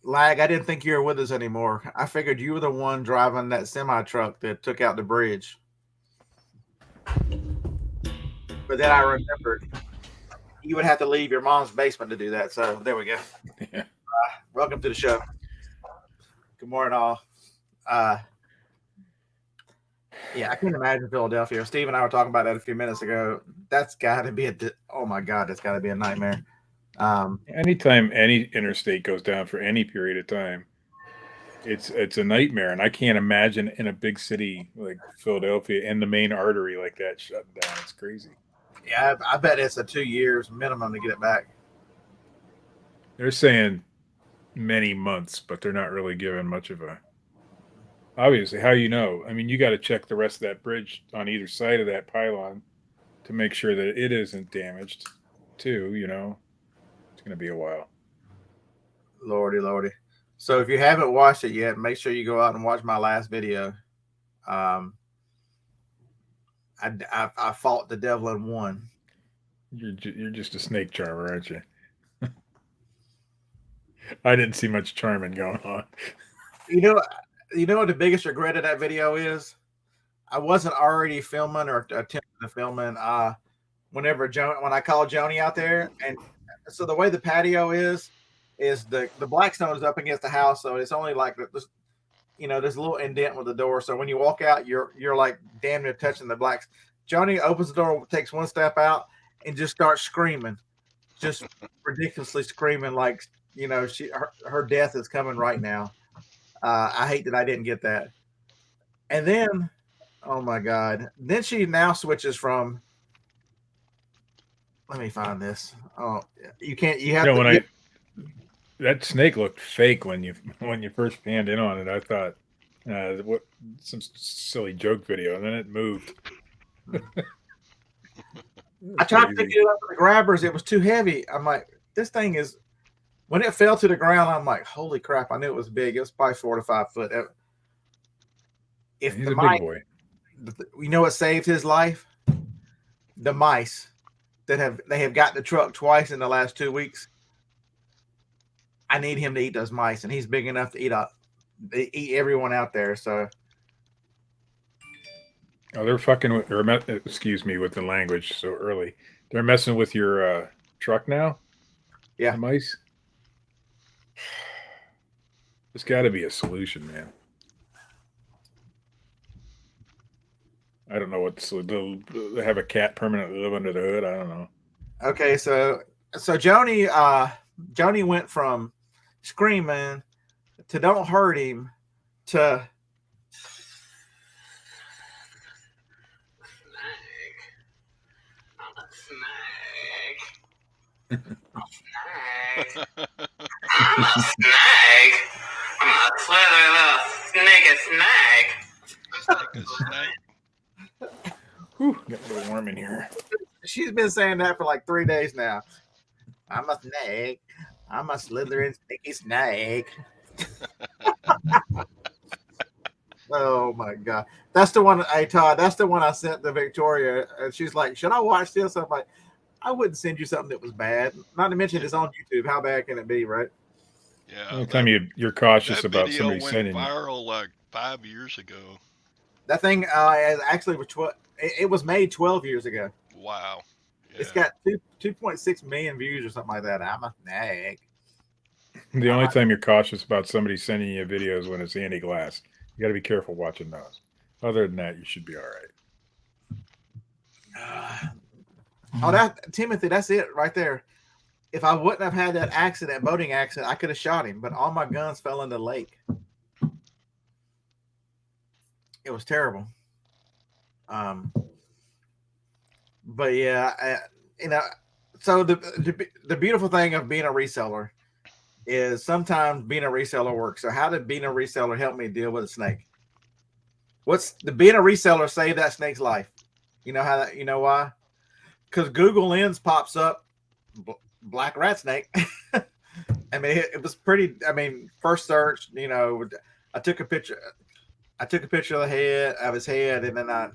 Lag, I didn't think you were with us anymore. I figured you were the one driving that semi truck that took out the bridge. But then I remembered you would have to leave your mom's basement to do that. So there we go. Yeah. Welcome to the show. Good morning, all. Uh, yeah, I can't imagine Philadelphia. Steve and I were talking about that a few minutes ago. That's got to be oh my God, that's got to be a nightmare. Anytime any interstate goes down for any period of time, it's a nightmare, and I can't imagine in a big city like Philadelphia and the main artery like that shutting down. It's crazy. Yeah, I bet it's a 2 years minimum to get it back. They're saying many months, but they're not really giving much of a. Obviously, how you know? I mean, you got to check the rest of that bridge on either side of that pylon to make sure that it isn't damaged, too. It's going to be a while. Lordy, lordy. So if you haven't watched it yet, make sure you go out and watch my last video. Um, I fought the devil and won. You're just a snake charmer, aren't you? I didn't see much charming going on. You know, you know what the biggest regret of that video is? I wasn't already filming or attempting to film it. When I called Joni out there, and so the way the patio is the Blackstone is up against the house, so it's only like this, there's a little indent with the door. So when you walk out, you're like damn near touching the blacks. Joni opens the door, takes one step out, and just starts screaming, just ridiculously screaming, like her death is coming right now. I hate that I didn't get that. And then, oh my God, then she now switches from. Let me find this. Oh, you can't. You have to. When that snake looked fake when you first panned in on it. I thought, what some silly joke video, and then it moved. I tried to pick it up with the grabbers. It was too heavy. I'm like, this thing is. When it fell to the ground, I'm like, holy crap! I knew it was big. It was probably 4 to 5 foot. If He's the a mice, big boy. You know what saved his life? The mice they have got the truck twice in the last 2 weeks. I need him to eat those mice, and he's big enough to eat everyone out there. So, They're fucking with, excuse me with the language so early. They're messing with your truck now. Yeah, the mice. There's got to be a solution, man. I don't know what they'll have a cat permanently live under the hood. I don't know. Okay, so Joni went from screaming to don't hurt him to snag. I'm a snag. I'm a slither little snake snag. Whew, got a little warm in here. She's been saying that for like 3 days now. I'm a snake. I'm a slithering sticky snake. Oh my God. That's the one. Hey Todd, that's the one I sent to Victoria. And she's like, should I watch this? I'm like, I wouldn't send you something that was bad. Not to mention it's on YouTube. How bad can it be, right? Yeah. Anytime you're cautious about somebody went sending viral like 5 years ago. That thing actually was it was made 12 years ago. Wow. Yeah. It's got 2.6 million views or something like that. I'm a snag. The only time you're cautious about somebody sending you videos when it's anti-glass. You got to be careful watching those. Other than that, you should be all right. Timothy, that's it right there. If I wouldn't have had that boating accident, I could have shot him, but all my guns fell in the lake. It was terrible. But yeah, so the beautiful thing of being a reseller is sometimes being a reseller works. So how did being a reseller help me deal with a snake? Being a reseller saved that snake's life? You know why? Because Google Lens pops up black rat snake. I mean, it was pretty. I mean, first search. I took a picture. I took a picture of his head, and then I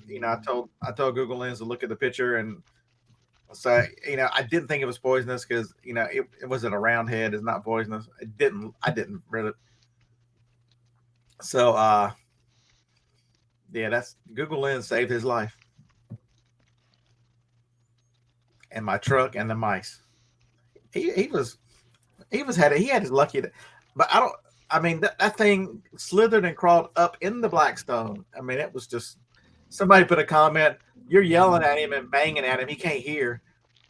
told Google Lens to look at the picture, and So, I didn't think it was poisonous because, it wasn't a round head. It's not poisonous. I didn't really. So, yeah, that's Google Lens saved his life and my truck and the mice. He had his lucky, but I mean, that thing slithered and crawled up in the Blackstone. I mean, it was just, somebody put a comment, you're yelling at him and banging at him. He can't hear.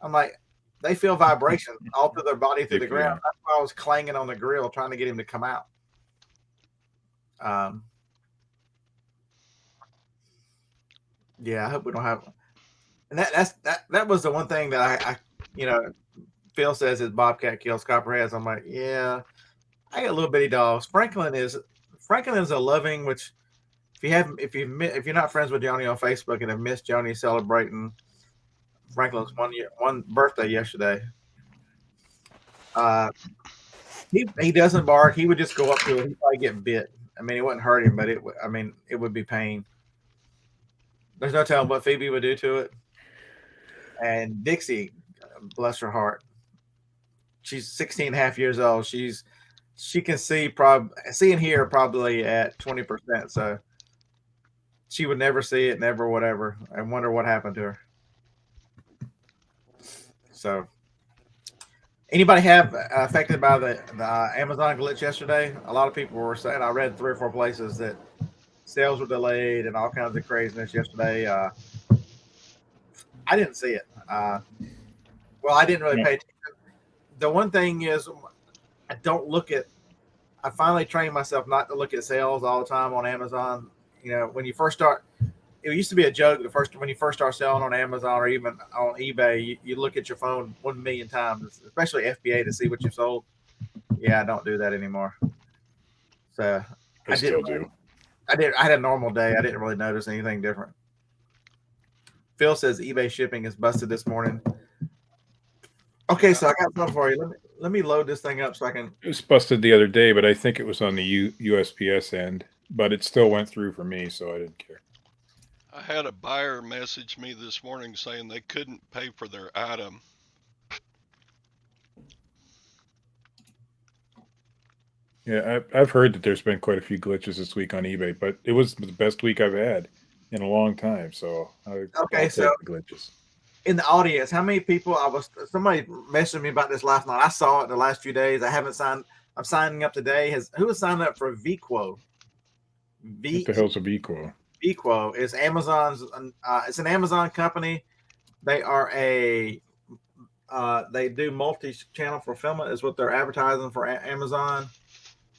I'm like, they feel vibration all through their body, through the ground. That's why I was clanging on the grill trying to get him to come out. Yeah, I hope we don't have. And that was the one thing that I Phil says his bobcat kills copperheads. I'm like, yeah, I got little bitty dogs. Franklin is a loving, which if you're not friends with Joni on Facebook and have missed Joni celebrating Franklin's one birthday yesterday, he doesn't bark. He would just go up to it. He'd probably get bit. I mean, it wouldn't hurt him, but it would be pain. There's no telling what Phoebe would do to it. And Dixie, bless her heart, she's 16 and a half years old. She can see and hear probably at 20%. So she would never see it, never whatever. I wonder what happened to her. So, anybody have affected by the Amazon glitch yesterday? A lot of people were saying, I read 3 or 4 places that sales were delayed and all kinds of craziness yesterday. I didn't see it. Well, I didn't really pay attention. The one thing is, I finally trained myself not to look at sales all the time on Amazon. When you first start, it used to be a joke when you first start selling on Amazon or even on eBay, you look at your phone 1 million times, especially FBA, to see what you sold. Yeah, I don't do that anymore. So I still do. I had a normal day. I didn't really notice anything different. Phil says eBay shipping is busted this morning. Okay, so I got something for you. Let me load this thing up so I can. It was busted the other day, but I think it was on the USPS end. But it still went through for me, so I didn't care. I had a buyer message me this morning saying they couldn't pay for their item. Yeah, I've heard that there's been quite a few glitches this week on eBay, but it was the best week I've had in a long time. So I'll take the glitches. In the audience, how many people? Somebody messaged me about this last night. I saw it the last few days. I'm signing up today. Who has signed up for VQuo? What the hell's a VQuo? VQuo is Amazon's. It's an Amazon company. They are they do multi-channel fulfillment is what they're advertising for Amazon.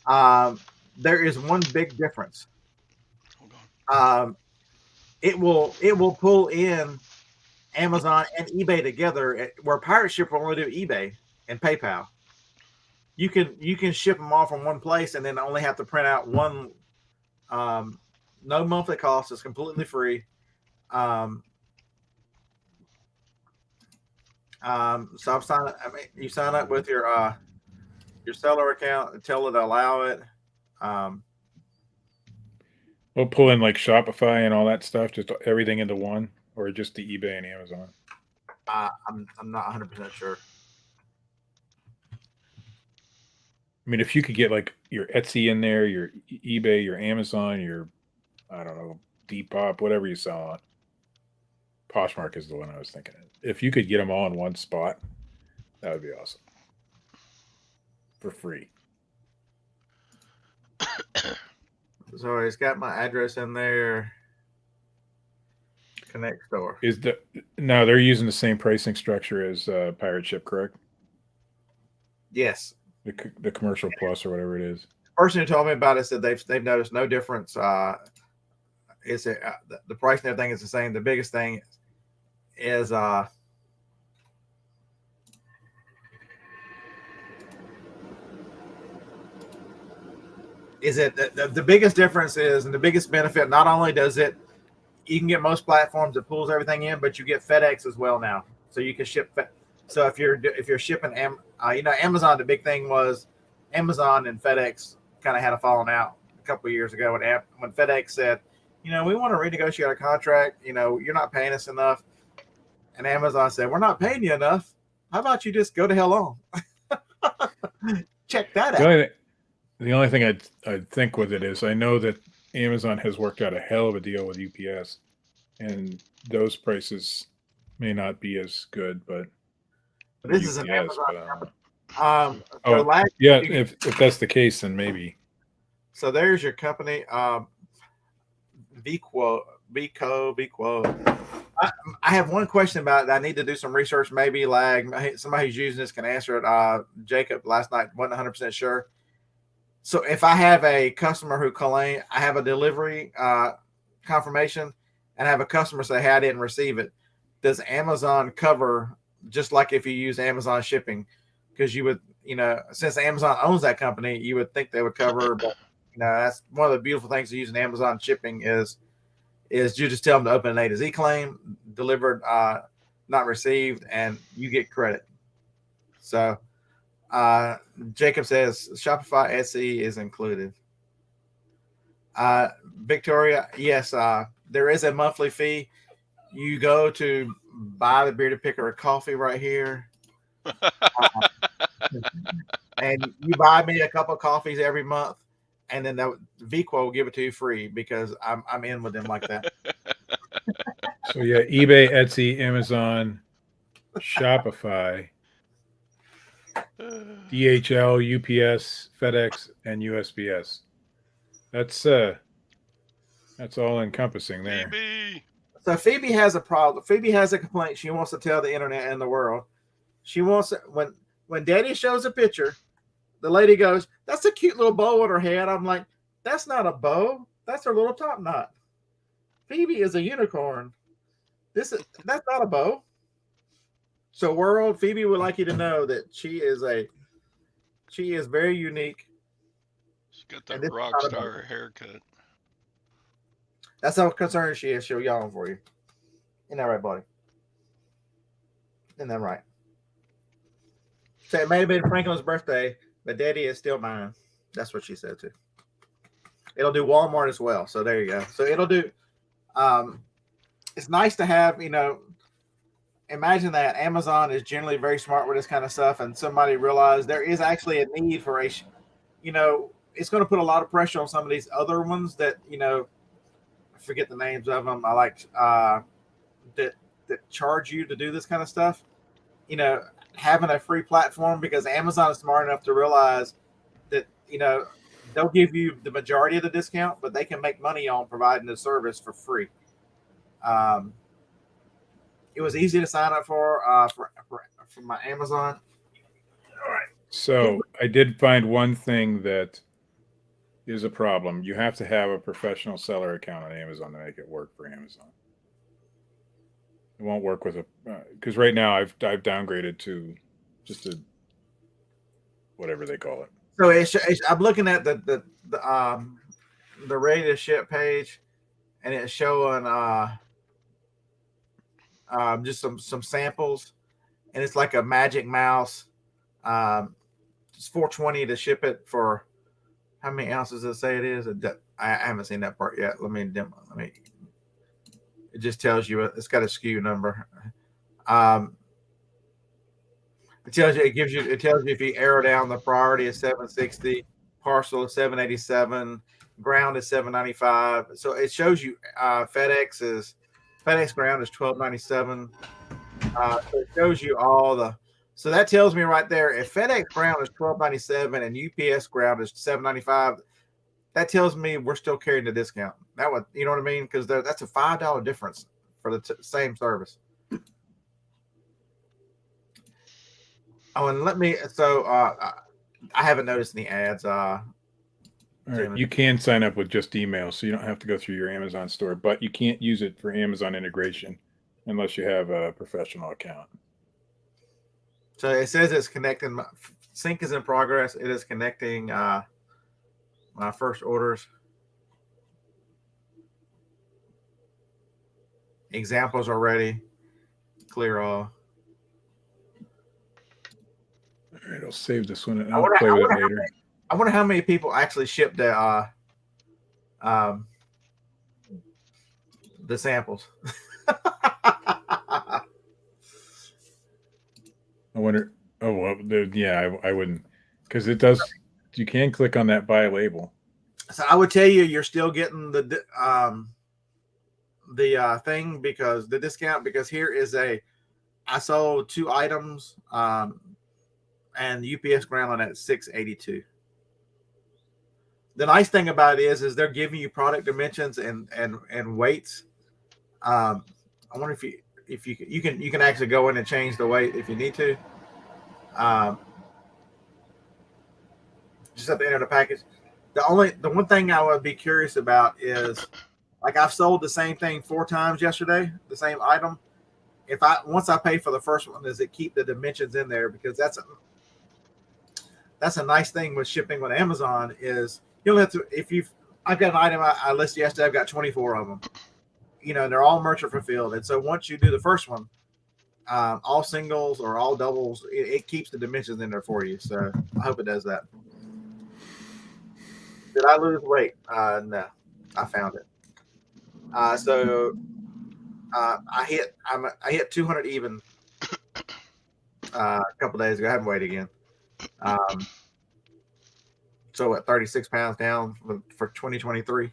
There is one big difference. It will pull in Amazon and eBay together, where Pirate Ship will only do eBay and PayPal. You can ship them all from one place and then only have to print out one. No monthly cost. It's completely free. So I'm signing. I mean, you sign up with your seller account and tell it to allow it. We'll pull in like Shopify and all that stuff, just everything into one, or just the eBay and Amazon. I'm not 100% sure. I mean, if you could get like your Etsy in there, your eBay, your Amazon, your, I don't know, Depop, whatever you sell on. Poshmark is the one I was thinking of. If you could get them all in one spot, that would be awesome. For free. So it's got my address in there. Connect store. No, they're using the same pricing structure as Pirate Ship, correct? Yes. The commercial plus or whatever it is. The person who told me about it said they've noticed no difference. The price and everything is the same. The biggest thing is the biggest difference is, and the biggest benefit, not only does it, you can get most platforms that pulls everything in, but you get FedEx as well now. So you can ship. So if you're shipping, Amazon, the big thing was Amazon and FedEx kind of had a falling out a couple of years ago when FedEx said, we want to renegotiate our contract. You're not paying us enough. And Amazon said, "We're not paying you enough. How about you just go to hell on?" Check that out. The only thing I'd think with it is I know that Amazon has worked out a hell of a deal with UPS, and those prices may not be as good, but This is an UPS. Amazon But company. So oh last yeah, you- if that's the case, then maybe. so there's your company. Vquo. I have one question about it. I need to do some research. Maybe somebody who's using this can answer it. Jacob last night wasn't 100% sure. So if I have a customer who claim I have a delivery confirmation and I have a customer say, "Hey, I didn't receive it," does Amazon cover just like if you use Amazon shipping? Because you would, since Amazon owns that company, you would think they would cover. But that's one of the beautiful things of using Amazon shipping is you just tell them to open an A to Z claim, delivered, not received, and you get credit. So Jacob says Shopify Etsy is included. Victoria, yes, there is a monthly fee. You go to buy the Bearded Picker a coffee right here, and you buy me a couple of coffees every month, and then Vqua will give it to you free because I'm in with them like that. So yeah, eBay, Etsy, Amazon, Shopify, DHL, UPS, FedEx, and USPS. That's all encompassing there. Phoebe. So Phoebe has a problem. Phoebe has a complaint. She wants to tell the internet and the world. She wants when Daddy shows a picture, the lady goes, "That's a cute little bow on her head." I'm like, "That's not a bow. That's her little top knot." Phoebe is a unicorn. That's not a bow. So world, Phoebe would like you to know that she is very unique. She's got that rock star haircut. That's how concerned she is. She'll yawn for you. Isn't that right, buddy? Isn't that right? So it may have been Franklin's birthday, but Daddy is still mine. That's what she said too. It'll do Walmart as well. So there you go. So it'll do. It's nice to have, imagine that Amazon is generally very smart with this kind of stuff, and somebody realized there is actually a need for it's going to put a lot of pressure on some of these other ones that, I forget the names of them. I like that charge you to do this kind of stuff. Having a free platform, because Amazon is smart enough to realize that, they'll give you the majority of the discount, but they can make money on providing the service for free. It was easy to sign up for my Amazon. All right. So I did find one thing that is a problem. You have to have a professional seller account on Amazon to make it work for Amazon. It won't work with because right now I've downgraded to just a whatever they call it. So I'm looking at the ready to ship page, and it's showing just some samples, and it's like a Magic Mouse. It's $420 to ship it for how many ounces does it say it is? I haven't seen that part yet. Let me. It just tells you it's got a SKU number. It tells you if you arrow down, the priority is 760, parcel is 787, ground is 795. So it shows you FedEx ground is 1297. So it shows you all the. So that tells me right there, if FedEx ground is 1297 and UPS ground is 795, that tells me we're still carrying the discount. That would, you know what I mean? Because that's a $5 difference for the same service. Oh, and I haven't noticed any ads. All right, you can sign up with just email, so you don't have to go through your Amazon store, but you can't use it for Amazon integration unless you have a professional account. So it says it's connecting. Sync is in progress. It is connecting my first orders. Examples are ready. Clear all. All right, I'll save this one and I'll play with it later. I wonder how many people actually shipped the samples. wonder. Oh well, yeah, I wouldn't, because it does. You can click on that buy label. So I would tell you, you're still getting the thing, because the discount, because here is I sold 2 items, and UPS ground at $6.82. The nice thing about it is they're giving you product dimensions and weights. I wonder if you can actually go in and change the weight if you need to. Just have to enter the package. The one thing I would be curious about is, like, I've sold the same thing 4 times yesterday, the same item. If once I pay for the first one, does it keep the dimensions in there? Because that's a nice thing with shipping with Amazon, is you don't have to, I've got an item I listed yesterday, I've got 24 of them. They're all merchant fulfilled. And so once you do the first one, all singles or all doubles, it keeps the dimensions in there for you. So I hope it does that. Did I lose weight? No, I found it. So I hit 200 even a couple days ago. I haven't weighed again. So at 36 pounds down for 2023.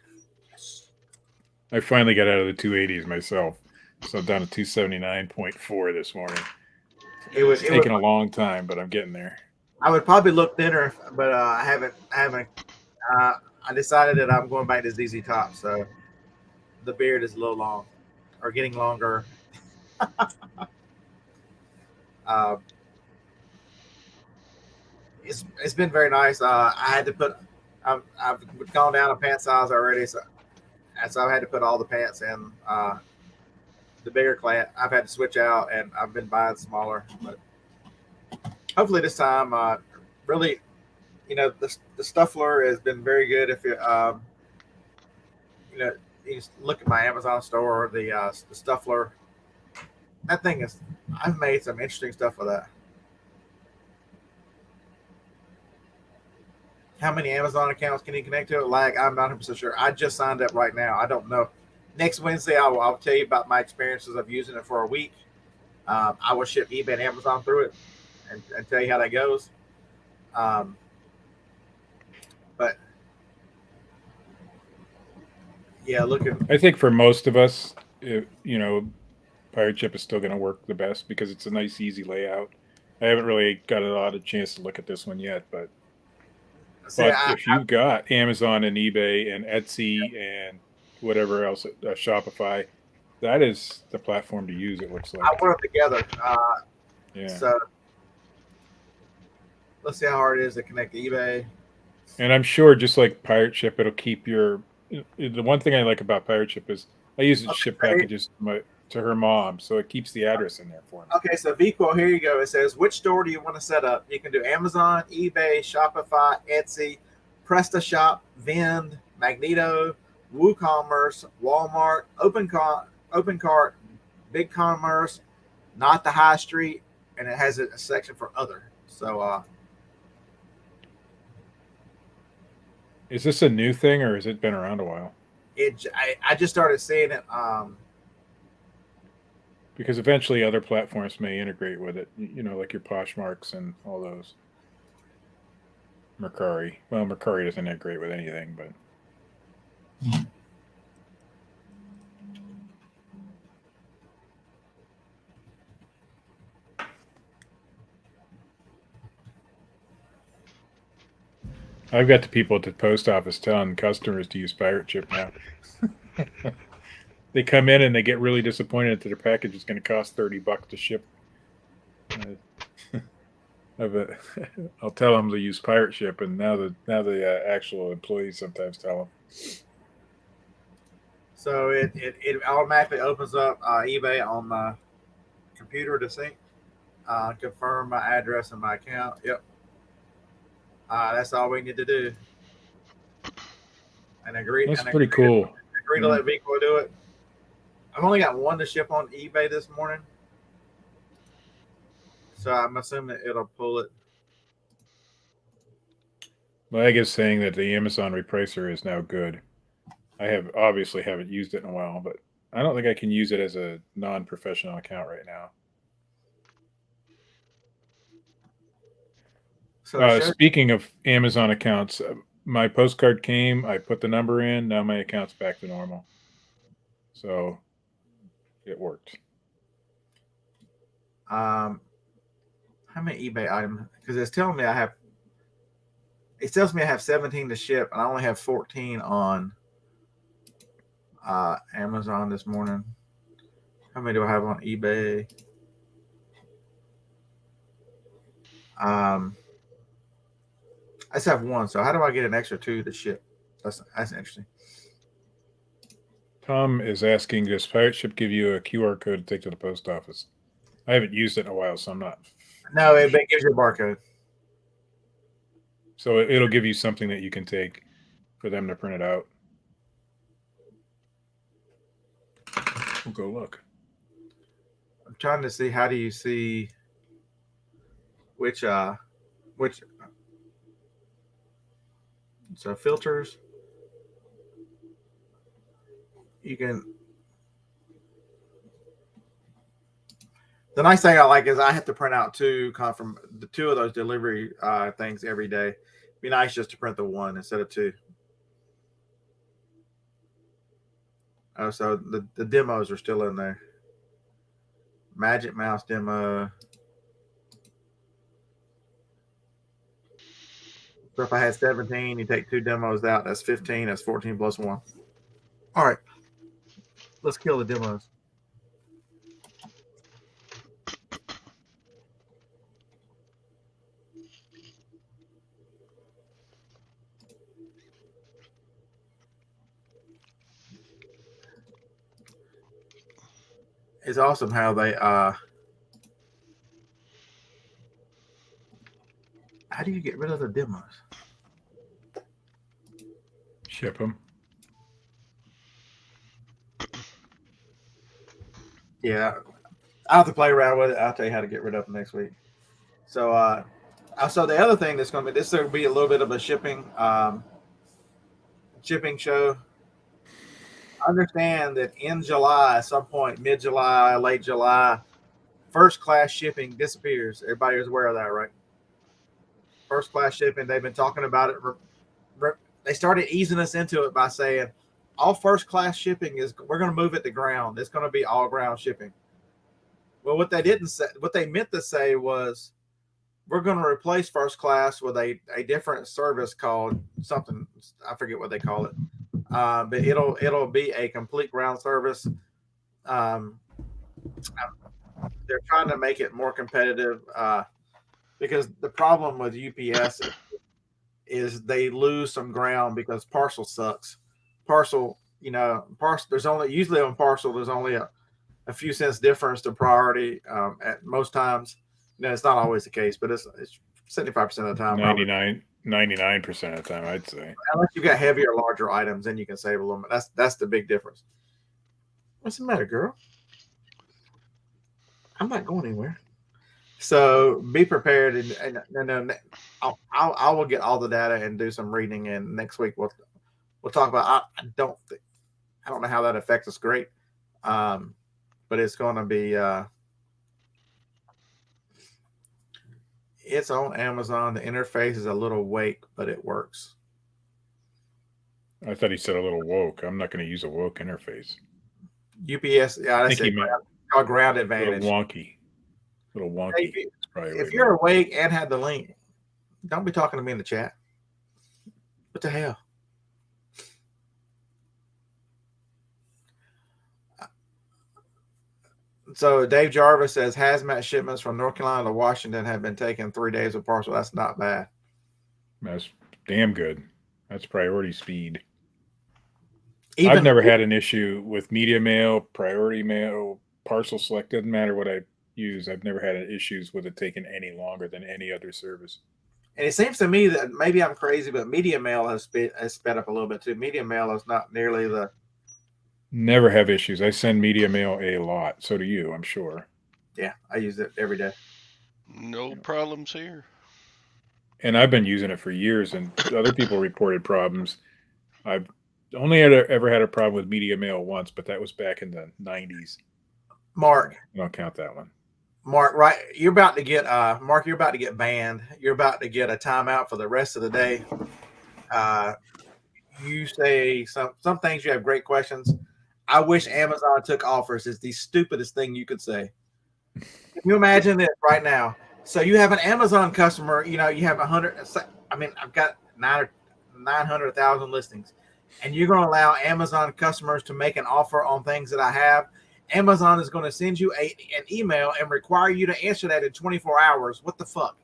I finally got out of the 280s myself, so I'm down to 279.4 this morning. It's taken a long time, but I'm getting there. I would probably look thinner, but I haven't. I decided that I'm going back to ZZ Top, so the beard is a little long, or getting longer. It's been very nice. I had to put. I've gone down a pant size already, so I had to put all the pants in the bigger clamp. I've had to switch out, and I've been buying smaller. But hopefully this time, really, the Stuffler has been very good. If you you just look at my Amazon store, the Stuffler. That thing is, I've made some interesting stuff with that. How many Amazon accounts can you connect to it? Like, I'm not 100% sure. I just signed up right now. I don't know. Next Wednesday, I'll tell you about my experiences of using it for a week. I will ship eBay and Amazon through it and tell you how that goes. But yeah, I think for most of us, Pirate Ship is still going to work the best because it's a nice, easy layout. I haven't really got a lot of chance to look at this one yet, but if you've got Amazon and eBay and Etsy and whatever else, Shopify, that is the platform to use, it looks like. I put them together. Yeah. So let's see how hard it is to connect to eBay. And I'm sure, just like Pirate Ship, it'll keep your. The one thing I like about Pirate Ship is I use it to ship packages to her mom, so it keeps the address in there for me. Okay, so VQuote, here you go. It says, which store do you want to set up? You can do Amazon, eBay, Shopify, Etsy, PrestaShop, Vend, Magneto, WooCommerce, Walmart, OpenCart, BigCommerce, Not the High Street, and it has a section for other. So, is this a new thing, or has it been around a while? I just started seeing it. Because eventually other platforms may integrate with it, like your Poshmarks and all those. Mercari. Well, Mercari doesn't integrate with anything, but. I've got the people at the post office telling customers to use Pirate Ship now. They come in and they get really disappointed that their package is going to cost $30 to ship. I'll tell them to use Pirate Ship, and now the actual employees sometimes tell them. So it automatically opens up eBay on my computer to sync, confirm my address and my account. Yep. That's all we need to do. And agree. That's pretty cool. Agree to let VQuote do it. I've only got one to ship on eBay this morning, so I'm assuming it'll pull it. Lag is saying that the Amazon repricer is now good. I obviously haven't used it in a while, but I don't think I can use it as a non-professional account right now. So it shows. Speaking of Amazon accounts, my postcard came. I put the number in. Now my account's back to normal. So it worked. How many eBay items? Because it's telling me I have. It tells me I have 17 to ship, and I only have 14 on Amazon this morning. How many do I have on eBay? I just have one. So how do I get an extra 2 to ship? That's interesting. Tom is asking, does Pirate Ship give you a QR code to take to the post office? I haven't used it in a while, so I'm not. No, it gives you a barcode. So it'll give you something that you can take for them to print it out. We'll go look. I'm trying to see, how do you see which so filters you can. The nice thing I like is I have to print out two of those delivery things every day. It'd be nice just to print the one instead of two. Oh, so the demos are still in there. Magic Mouse demo. So if I had 17, you take 2 demos out, that's 15, that's 14 plus 1. All right. Let's kill the demos. It's awesome how they how do you get rid of the demos? Ship them. Yeah, I'll have to play around with it. I'll tell you how to get rid of them next week. So so the other thing that's going to be, this will be a little bit of a shipping show. Understand that in July, at some point, mid-July, late July, first class shipping disappears. Everybody is aware of that, right? First class shipping, they've been talking about it. They started easing us into it by saying all first class shipping we're going to move it to ground. It's going to be all ground shipping. Well, what they meant to say was we're going to replace first class with a different service called something. I forget what they call it. But it'll be a complete ground service. They're trying to make it more competitive because the problem with UPS is they lose some ground because parcel sucks. Parcel, there's only usually on parcel there's only a few cents difference to priority at most times. It's not always the case, but it's 75% of the time. 99% of the time, I'd say. Unless you've got heavier, larger items, then you can save a little bit. That's the big difference. What's the matter, girl? I'm not going anywhere. So be prepared, and I will get all the data and do some reading, and next week we'll talk about. I don't know how that affects us great, but it's going to be. It's on Amazon. The interface is a little wake, but it works. I thought he said a little woke. I'm not going to use a woke interface. UPS, yeah, that's called ground advantage. A little wonky. Hey, if you're awake and had the link, don't be talking to me in the chat. What the hell? So Dave Jarvis says hazmat shipments from North Carolina to Washington have been taken 3 days of parcel. That's not bad. That's damn good. That's priority speed. I've never had an issue with media mail, priority mail, parcel select. Doesn't matter what I use. I've never had issues with it taking any longer than any other service. And it seems to me that maybe I'm crazy, but media mail has sped up a little bit too. Media mail is not nearly the. Never have issues. I send media mail a lot. So do you, I'm sure. Yeah, I use it every day. No problems here. And I've been using it for years, and other people reported problems. I've only ever had a problem with media mail once, but that was back in the 90s. Mark. I don't count that one. Mark, right? You're about to get Mark. You're about to get banned. You're about to get a timeout for the rest of the day. You say some things. You have great questions. I wish Amazon took offers. Is the stupidest thing you could say. Can you imagine this right now? So you have an Amazon customer. You have 100. I mean, I've got 900,000 listings, and you're going to allow Amazon customers to make an offer on things that I have. Amazon is going to send you an email and require you to answer that in 24 hours. What the fuck?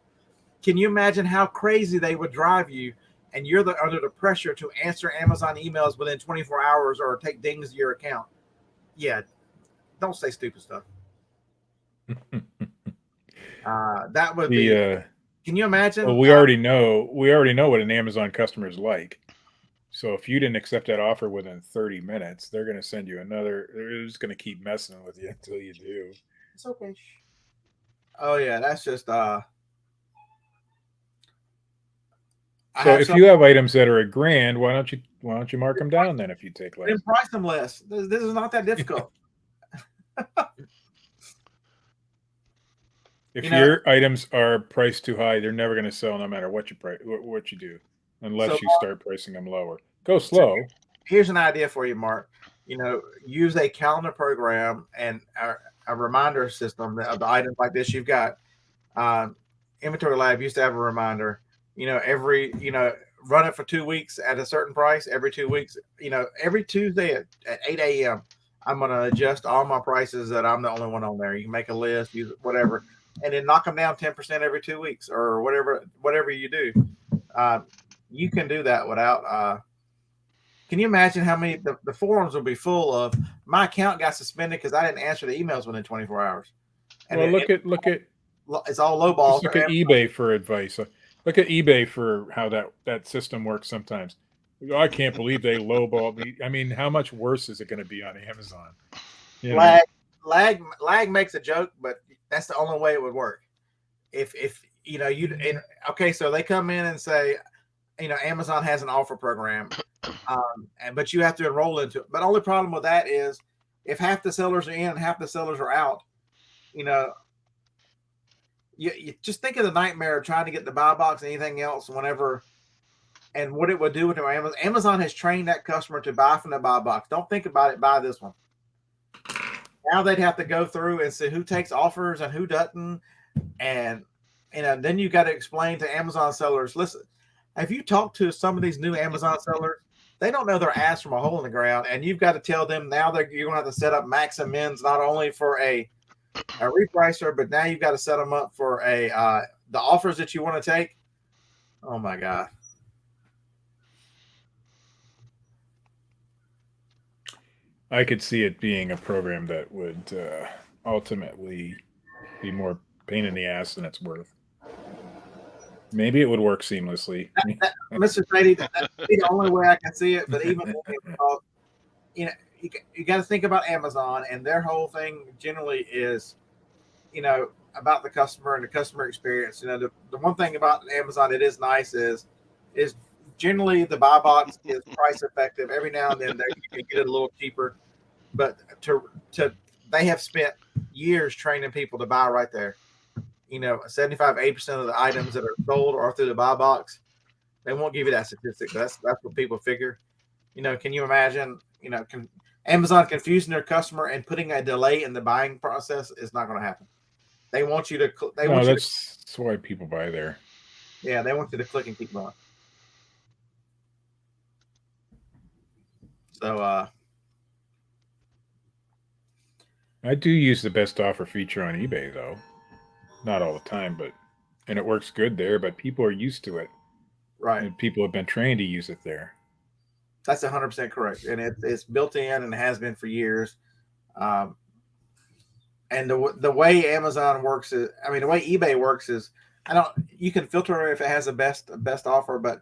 Can you imagine how crazy they would drive you? And you're under the pressure to answer Amazon emails within 24 hours or take dings to your account. Yeah, don't say stupid stuff. That would be. Can you imagine? Well, we already know what an Amazon customer is like. So if you didn't accept that offer within 30 minutes, they're going to send you another. They're just going to keep messing with you until you do. It's okay. Oh yeah, that's just. So if you have items that are $1,000, why don't you mark them down then if you take less? Then price them less. This is not that difficult. If your items are priced too high, they're never going to sell no matter what you do, unless you start pricing them lower. Go slow. Here's an idea for you, Mark. Use a calendar program and a reminder system of the items like this you've got. Inventory Lab used to have a reminder. Run it for 2 weeks at a certain price. Every 2 weeks, every Tuesday at 8 a.m. I'm going to adjust all my prices that I'm the only one on there. You can make a list, use whatever, and then knock them down 10% every 2 weeks or whatever you do. You can do that without. Can you imagine how many the forums will be full of my account got suspended because I didn't answer the emails within 24 hours? And well, look at it's all low balls. Look at eBay for advice. Look at eBay for how that system works sometimes. I can't believe they lowballed me. I mean, how much worse is it going to be on Amazon? Lag makes a joke, but that's the only way it would work. If okay, so they come in and say, Amazon has an offer program, but you have to enroll into it. But the only problem with that is if half the sellers are in and half the sellers are out, you just think of the nightmare of trying to get the buy box and anything else whenever, and what it would do with Amazon. Amazon has trained that customer to buy from the buy box. Don't think about it. Buy this one. Now they'd have to go through and see who takes offers and who doesn't, and then you got to explain to Amazon sellers. Listen, if you talk to some of these new Amazon sellers, they don't know their ass from a hole in the ground, and you've got to tell them now that you're going to have to set up max and mins not only for a repricer, but now you've got to set them up for the offers that you want to take. Oh my God. I could see it being a program that would ultimately be more pain in the ass than it's worth. Maybe it would work seamlessly. Mr. Brady, that's the only way I can see it. But even you got to think about Amazon, and their whole thing generally is, about the customer and the customer experience. The one thing about Amazon that is nice is generally the buy box is price effective. Every now and then you can get it a little cheaper, but they have spent years training people to buy right there. 75-80% of the items that are sold are through the buy box. They won't give you that statistic, but that's what people figure. Can you imagine? Can Amazon confusing their customer and putting a delay in the buying process is not going to happen. They want you to. That's why people buy there. Yeah, they want you to click and keep going. So I do use the best offer feature on eBay though. Not all the time, and it works good there, but people are used to it. Right. And people have been trained to use it there. That's 100% correct. And it's built in and has been for years. And the way Amazon works is, the way eBay works is, you can filter if it has the best offer, but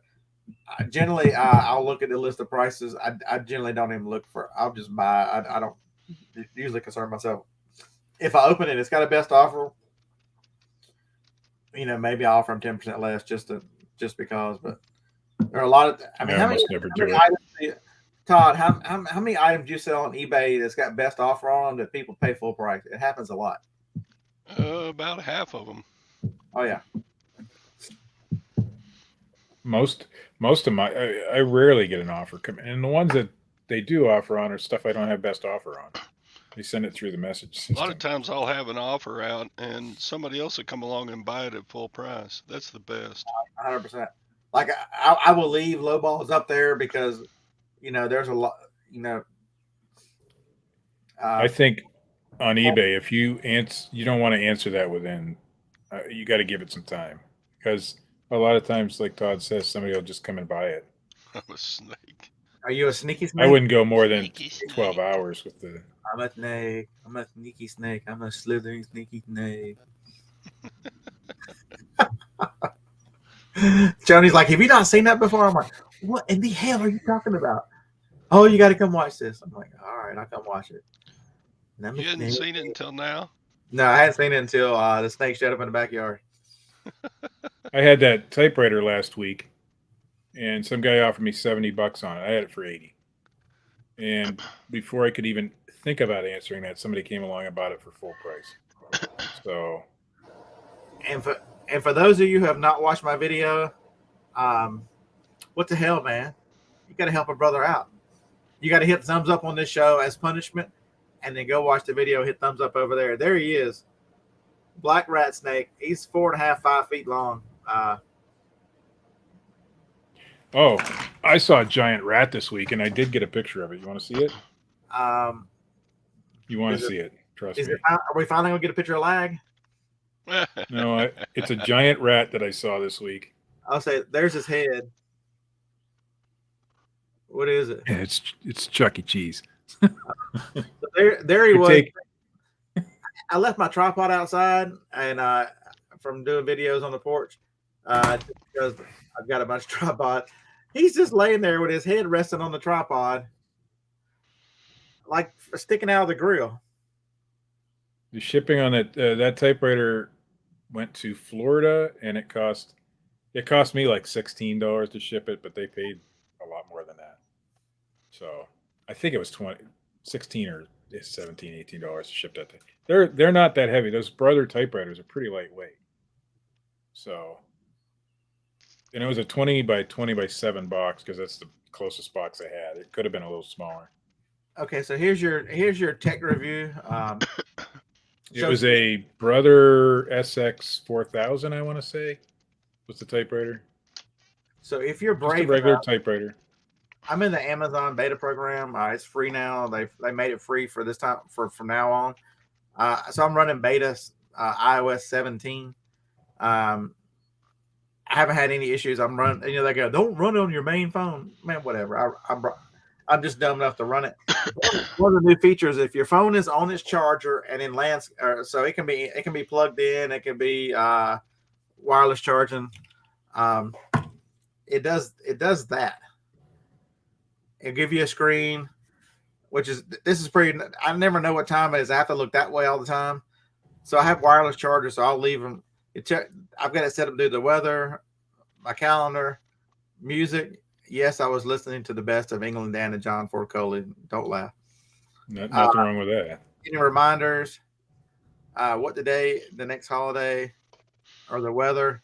generally I'll look at the list of prices. I generally don't even look for, I'll just buy. I don't usually concern myself. If I open it, it's got a best offer. Maybe I'll offer them 10% less just because, but there are a lot of, how many items, Todd, how many items do you sell on eBay that's got best offer on them that people pay full price? It happens a lot. About half of them. Oh yeah. Most of my I rarely get an offer come, and the ones that they do offer on are stuff I don't have best offer on. They send it through the message A lot of system. times I'll have an offer out and somebody else will come along and buy it at full price. That's the best. 100%. Like I will leave low balls up there because there's a lot. I Uh, think on eBay, if you don't want to answer that within, you got to give it some time, because a lot of times, like Todd says, somebody will just come and buy it. I'm a snake. are you a sneaky I snake? wouldn't go more than Sneaky 12 snake. hours with the. I'm a snake. I'm a sneaky snake. I'm a slithering sneaky snake. Johnny's like, have you not seen that before? I'm like, what in the hell are you talking about? Oh, you got to come watch this. I'm like, all right, I'll come watch it. And I'm a You hadn't snake. seen it until now? No, I hadn't seen it until the snake showed up in the backyard. I had that typewriter last week, and some guy offered me $70 on it. I had it for 80, and before I could even think about answering that, somebody came along and bought it for full price. So And for those of you who have not watched my video, what the hell, man? You got to help a brother out. You got to hit thumbs up on this show as punishment, and then go watch the video. Hit thumbs up over there. There he is, black rat snake. He's 4.5, 5 feet long. oh, I saw a giant rat this week, and I did get a picture of it. You want to see it? Um, You want is to it, see it? Trust is me. it? Are we finally gonna get a picture of lag? No, it's a giant rat that I saw this week. I'll say, there's his head. What is it? Yeah, it's Chuck E. Cheese. So there he You was. take I left my tripod outside and from doing videos on the porch because I've got a bunch of tripod. He's just laying there with his head resting on the tripod, like sticking out of the grill. the shipping on that typewriter went to Florida, and it cost me like $16 to ship it, but they paid a lot more than that. So I think it was 16 or 17, $18 to ship that thing. They're not that heavy. Those Brother typewriters are pretty lightweight. So, and it was a 20 by 20 by 7 box, because that's the closest box I had. It could have been a little smaller. Okay, so here's your tech review. It was a Brother SX 4000, I want to say, was the typewriter. So if you're Just a brave regular enough, typewriter. I'm in the Amazon beta program. It's free now. They made it free for this time from now on. So I'm running beta iOS 17. I haven't had any issues. I'm running. They go, don't run it on your main phone, man. Whatever. I'm just dumb enough to run it. One of the new features, if your phone is on its charger and in so it can be plugged in. It can be wireless charging. It does that. It'll give you a screen, this is pretty. I never know what time it is. I have to look that way all the time. So I have wireless chargers, so I'll leave them. I've got it set up to do the weather, my calendar, music. Yes, I was listening to the best of England Dan and John Ford Coley. Don't laugh. Nothing wrong with that. Any reminders, what the next holiday, or the weather.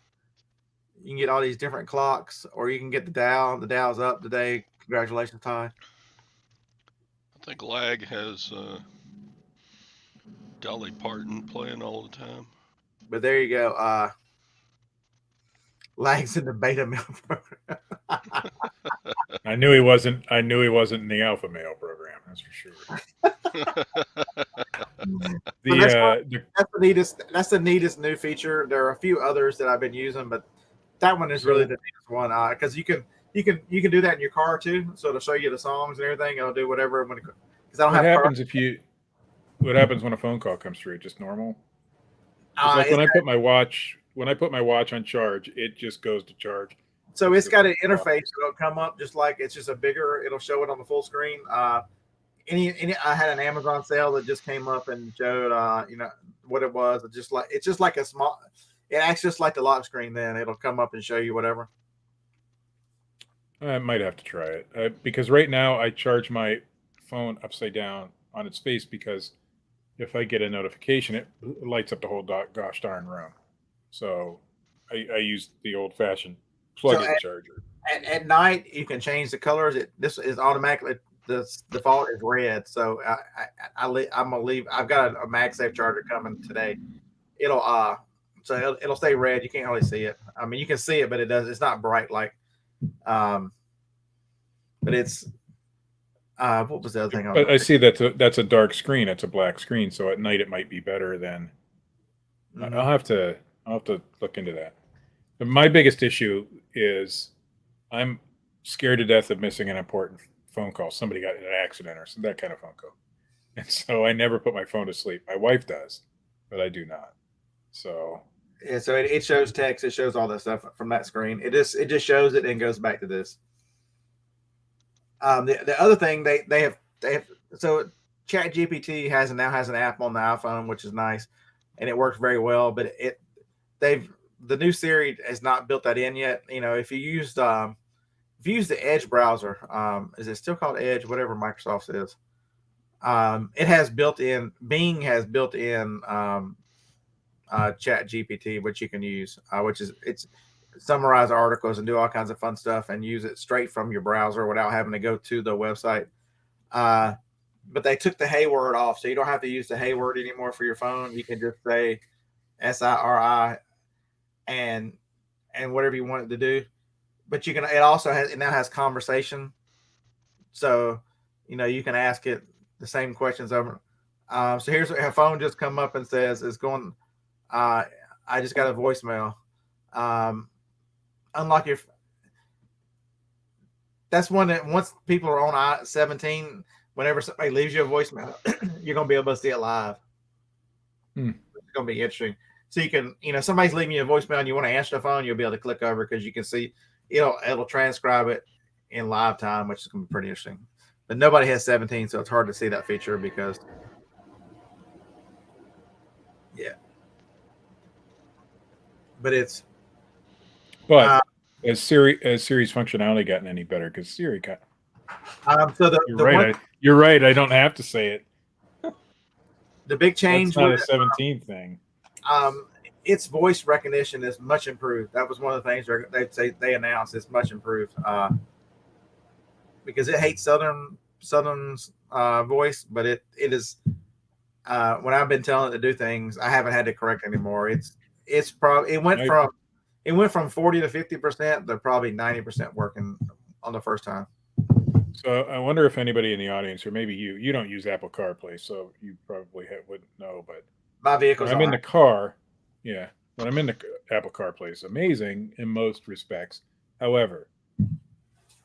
You can get all these different clocks, or you can get the dial. The dial's up today. Congratulations, Todd. I think lag has Dolly Parton playing all the time. But there you go. Lag's in the beta mail program. I knew he wasn't in the alpha male program. That's for sure. That's the neatest new feature. There are a few others that I've been using, but that one is really the neatest one because you can do that in your car too. So it'll show you the songs and everything. It'll do whatever because I don't What have. What happens when a phone call comes through? Just normal. Like when I put my watch on charge, it just goes to charge. So it's got an interface that'll come up just like it's just a bigger. It'll show it on the full screen. I had an Amazon sale that just came up and showed what it was. It's just like a small. It acts just like the lock screen. Then it'll come up and show you whatever. I might have to try it because right now I charge my phone upside down on its face because if I get a notification, it lights up the whole gosh darn room. So I use the old fashioned So plug-in charger. at night you can change the colors. This is automatically, the default is red. So I'm gonna leave. I've got a MagSafe charger coming today. It'll so it'll stay red. You can't really see it. I mean, you can see it, but it's not bright like but it's what was the other thing on But I the see that's a dark screen. It's a black screen. So at night it might be better than. Mhm. I'll have to look into that. But my biggest issue is I'm scared to death of missing an important phone call. Somebody got in an accident or some that kind of phone call, and so I never put my phone to sleep. My wife does, but I do not. So Yeah, so it shows text, it shows all that stuff from that screen. It just shows it and goes back to this. The other thing they have so Chat GPT now has an app on the iPhone, which is nice, and it works very well. But the new Siri has not built that in yet. You know, if you use the Edge browser, is it still called Edge? Whatever Microsoft is, it has built in. Bing has built in Chat GPT, which you can use, which is it's summarize articles and do all kinds of fun stuff and use it straight from your browser without having to go to the website. But they took the Hey word off, so you don't have to use the Hey word anymore for your phone. You can just say SIRI and whatever you want it to do. But you can. It now has conversation, so you can ask it the same questions over. So here's what her phone just come up and says it's going. I just got a voicemail. Unlike your, that's one that once people are on I-17, whenever somebody leaves you a voicemail, you're gonna be able to see it live. It's gonna be interesting. So you can, somebody's leaving you a voicemail and you want to answer the phone, you'll be able to click over because you can see it'll transcribe it in live time, which is gonna be pretty interesting. But nobody has 17, so it's hard to see that feature because but it's has Siri's functionality gotten any better? Because Siri got. so You're right. I don't have to say it. The big change. That's not a 17 thing. Its voice recognition is much improved. That was one of the things they announced. It's much improved because it hates Southern's voice, but it is. When I've been telling it to do things, I haven't had to correct anymore. It's probably it went from 40 to 50% to probably 90% working on the first time. So I wonder if anybody in the audience, or maybe you don't use Apple CarPlay, so you probably wouldn't know. But my vehicle's when I'm in the car, when I'm in the Apple CarPlay, it's amazing in most respects. However,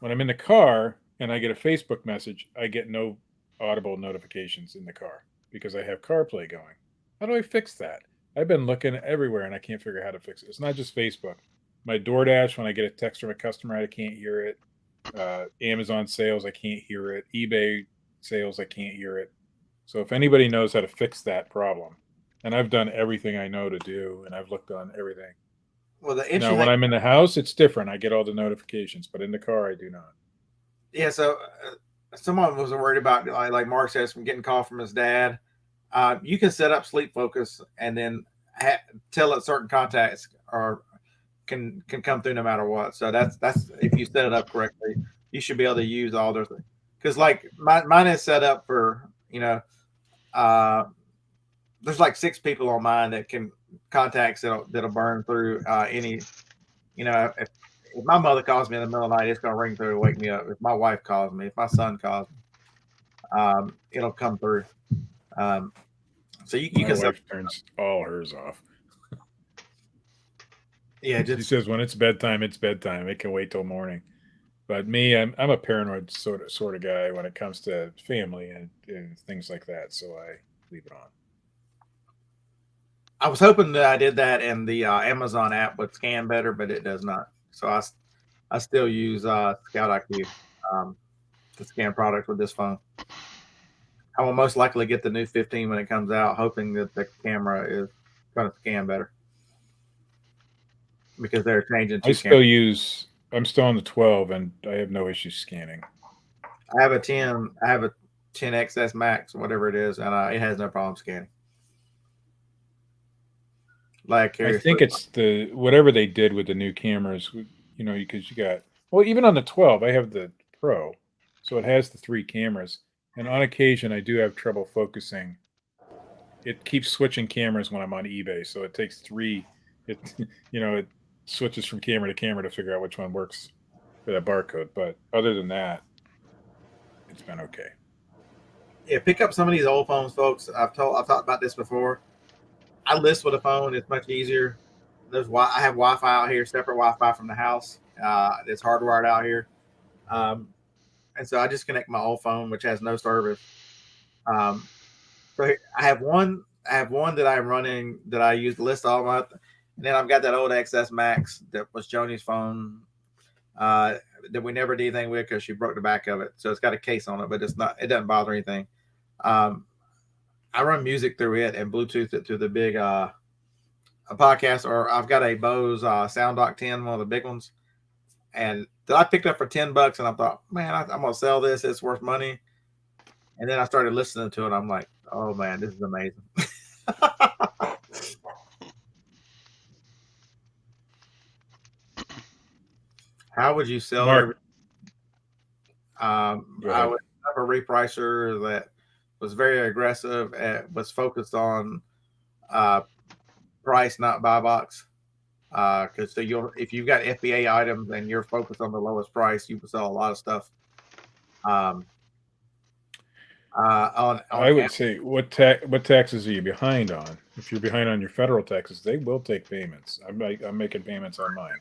when I'm in the car and I get a Facebook message, I get no audible notifications in the car because I have CarPlay going. How do I fix that? I've been looking everywhere and I can't figure out how to fix it. It's not just Facebook. My DoorDash, when I get a text from a customer, I can't hear it. Amazon sales, I can't hear it. eBay sales, I can't hear it. So if anybody knows how to fix that problem, and I've done everything I know to do, and I've looked on everything. Well, now when I'm in the house, it's different. I get all the notifications, but in the car, I do not. Yeah. So someone was worried about, like Mark says, from getting called from his dad. You can set up sleep focus and then tell it certain contacts can come through no matter what. So that's if you set it up correctly, you should be able to use all those. Because like mine is set up for there's like 6 people on mine that can contacts that'll burn through any. If my mother calls me in the middle of the night, it's gonna ring through and wake me up. If my wife calls me, if my son calls me, it'll come through. So you my can. My wife turns all hers off. Yeah, she says when it's bedtime, it's bedtime. It can wait till morning. But me, I'm a paranoid sort of guy when it comes to family and things like that. So I leave it on. I was hoping that I did that and the Amazon app would scan better, but it does not. So I still use Scout IQ to scan products with this phone. I will most likely get the new 15 when it comes out, hoping that the camera is going to scan better because they're changing. I'm still on the 12 and I have no issue scanning. I have a 10. I have a 10XS Max, whatever it is, and it has no problem scanning. Like I think it's the whatever they did with the new cameras, because you got even on the 12, I have the Pro, so it has the 3 cameras, and on occasion I do have trouble focusing. It keeps switching cameras when I'm on eBay, so it takes 3. It it switches from camera to camera to figure out which one works for that barcode. But other than that, it's been okay. Yeah, pick up some of these old phones, folks. I've talked about this before. I list with a phone. It's much easier. I have Wi-Fi out here, separate Wi-Fi from the house. It's hardwired out here, and so I just connect my old phone, which has no service. So I have one. That I'm running that I use to list all month, and then I've got that old XS Max that was Joni's phone that we never did anything with because she broke the back of it. So it's got a case on it, but it's not. It doesn't bother anything. I run music through it and Bluetooth it to the big a podcast, or I've got a Bose Sound Dock 10, one of the big ones, and that I picked up for $10, and I thought, man, I'm gonna sell this. It's worth money. And then I started listening to it. I'm like, oh man, this is amazing. How would you sell it? I would have a repricer that was very aggressive and was focused on price, not buy box. Because if you've got FBA items and you're focused on the lowest price, you can sell a lot of stuff. I would say, what taxes are you behind on? If you're behind on your federal taxes, they will take payments. I'm making payments on mine,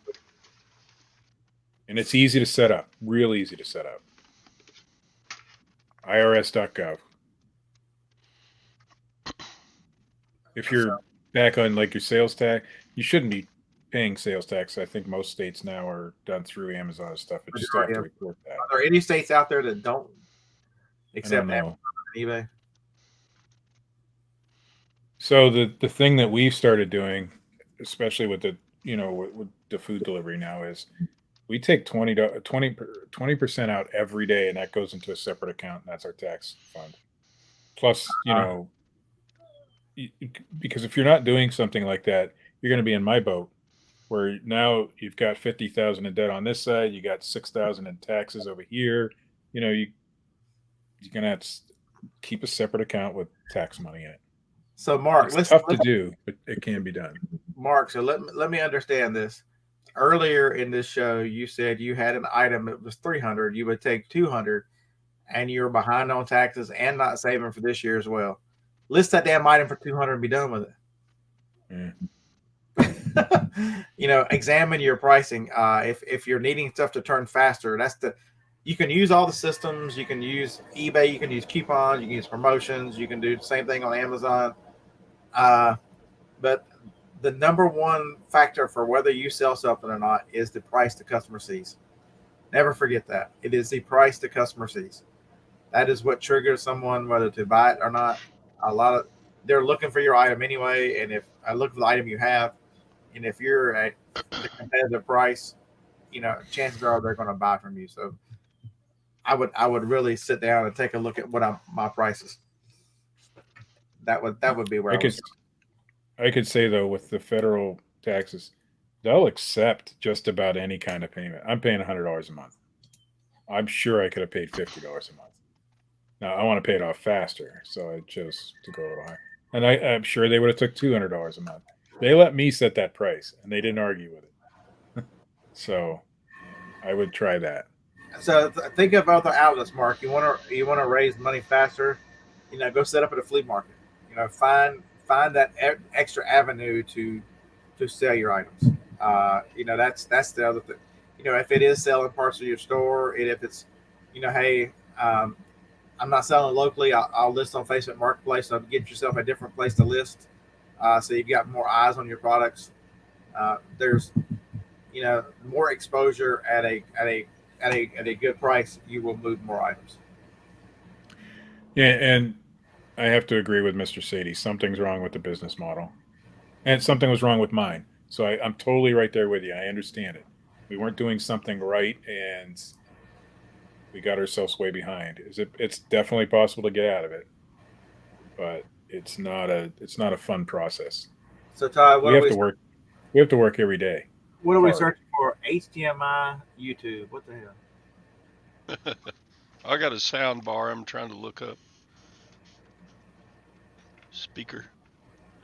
and it's easy to set up. Real easy to set up. IRS.gov. If you're back on like your sales tax, you shouldn't be paying sales tax. I think most states now are done through Amazon and stuff, but you still have to report that. Are there any states out there that don't accept Amazon and eBay? So the thing that we've started doing, especially with the with the food delivery now, is we take 20% out every day, and that goes into a separate account, and that's our tax fund. Plus, because if you're not doing something like that, you're going to be in my boat, where now you've got 50,000 in debt on this side, you got 6,000 in taxes over here. You're going to have to keep a separate account with tax money in it. So, Mark, it's tough to do, but it can be done. Mark, so let me understand this. Earlier in this show, you said you had an item that was 300. You would take 200, and you're behind on taxes and not saving for this year as well. List that damn item for 200 and be done with it. Examine your pricing. If you're needing stuff to turn faster, you can use all the systems. You can use eBay. You can use coupons. You can use promotions. You can do the same thing on Amazon. But the number one factor for whether you sell something or not is the price the customer sees. Never forget that. It is the price the customer sees. That is what triggers someone whether to buy it or not. They're looking for your item anyway, and if I look for the item you have, and if you're at the competitive price, chances are they're going to buy from you. So I would really sit down and take a look at what my prices. That would be where I could say though, with the federal taxes, they'll accept just about any kind of payment. I'm paying $100 a month. I'm sure I could have paid $50 a month. Now I want to pay it off faster, so I chose to go a little higher. And I'm sure they would have took $200 a month. They let me set that price, and they didn't argue with it. So I would try that. So think of other outlets, Mark. You want to raise money faster. Go set up at a flea market. Find that extra avenue to sell your items. That's the other thing. If it is selling parts of your store, and if it's, hey, I'm not selling locally, I'll list on Facebook Marketplace. So get yourself a different place to list, so you've got more eyes on your products. There's, more exposure at a good price. You will move more items. Yeah, and I have to agree with Mr. Sadie. Something's wrong with the business model, and something was wrong with mine. So I'm totally right there with you. I understand it. We weren't doing something right, and We got ourselves way behind. It's definitely possible to get out of it, but it's not a fun process. So Todd, We have to work. We have to work every day. what are we Hard. searching for? HDMI, YouTube. What the hell? I got a sound bar I'm trying to look up. Speaker.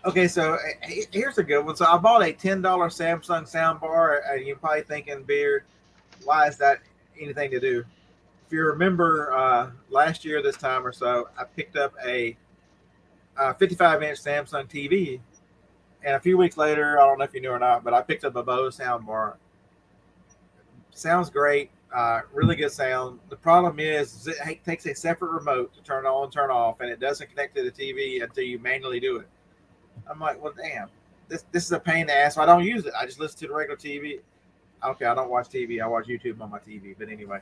Okay, so here's a good one. So I bought a $10 Samsung soundbar, and you're probably thinking, Beard, why is that anything to do? If you remember, last year this time or so, I picked up a 55-inch Samsung TV, and a few weeks later, I don't know if you knew or not, but I picked up a Bose soundbar. Sounds great, really good sound. The problem is it takes a separate remote to turn on and turn off, and it doesn't connect to the TV until you manually do it. I'm like, well, damn, this is a pain in the ass. So I don't use it. I just listen to the regular TV. Okay, I don't watch TV. I watch YouTube on my TV. But anyway,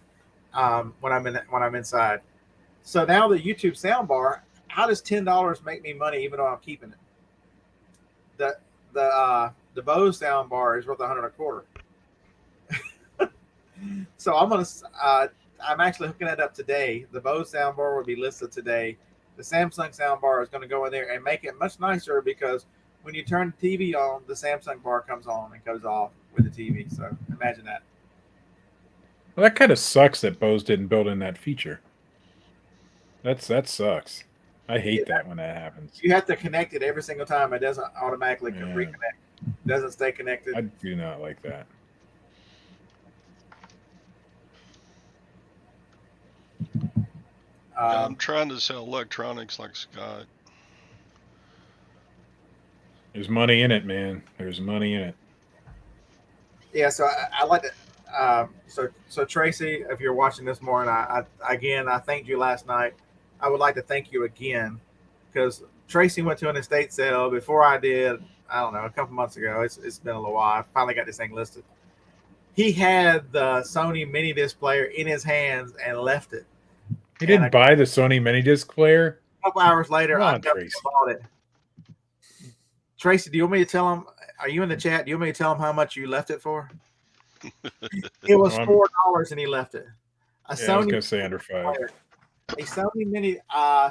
when I'm inside. So now the YouTube soundbar. How does $10 make me money even though I'm keeping it? The Bose soundbar is worth $125. So I'm actually hooking that up today. The Bose soundbar will be listed today. The Samsung soundbar is going to go in there and make it much nicer because when you turn the TV on, the Samsung bar comes on and goes off with the TV. So imagine that. Well, that kind of sucks that Bose didn't build in that feature. That sucks. I hate that when that happens. You have to connect it every single time. It doesn't automatically reconnect. It doesn't stay connected. I do not like that. I'm trying to sell electronics like Scott. There's money in it, man. There's money in it. Yeah, so I like to. So Tracy, if you're watching this morning, I thanked you last night. I would like to thank you again because Tracy went to an estate sale before I did. I don't know, a couple months ago. It's been a little while. I finally got this thing listed. He had the Sony mini disc player in his hands and left it. He didn't buy the Sony mini disc player? A couple hours later, I bought it. Tracy, do you want me to tell him? Are you in the chat? Do you want me to tell him how much you left it for? It was $4 and he left it. I was going to say under $5. A Sony mini.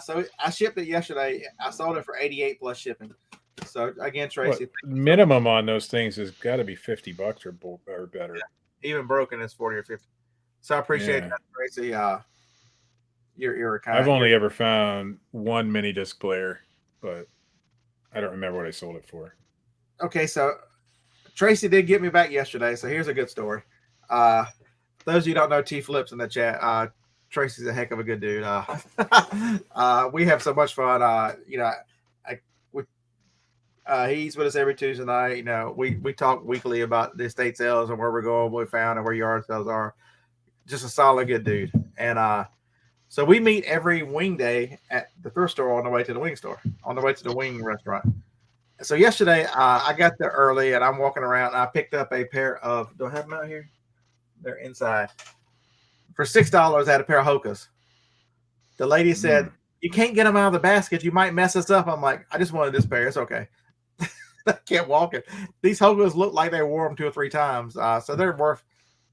So I shipped it yesterday. I sold it for $88 plus shipping. So again, Tracy, minimum on those things has got to be $50 or better. Yeah. Even broken is 40 or 50. So I appreciate that, Tracy. You're kind. I've only ever found one mini disc player, but I don't remember what I sold it for. Okay, so Tracy did get me back yesterday. So here's a good story. Those of you who don't know T Flips in the chat, Tracy's a heck of a good dude. We have so much fun. He's with us every Tuesday night. You know, we talk weekly about the estate sales and where we're going, what we found, and where yard sales are. Just a solid good dude. And so we meet every wing day at the thrift store on the way to the wing store, on the way to the wing restaurant. So yesterday, I got there early and I'm walking around and I picked up a pair of, do I have them out here? They're inside. For $6, I had a pair of Hokas. The lady said, you can't get them out of the basket. You might mess us up. I'm like, I just wanted this pair. It's okay. I can't walk it. These Hokas look like they wore them 2 or 3 times. So they're worth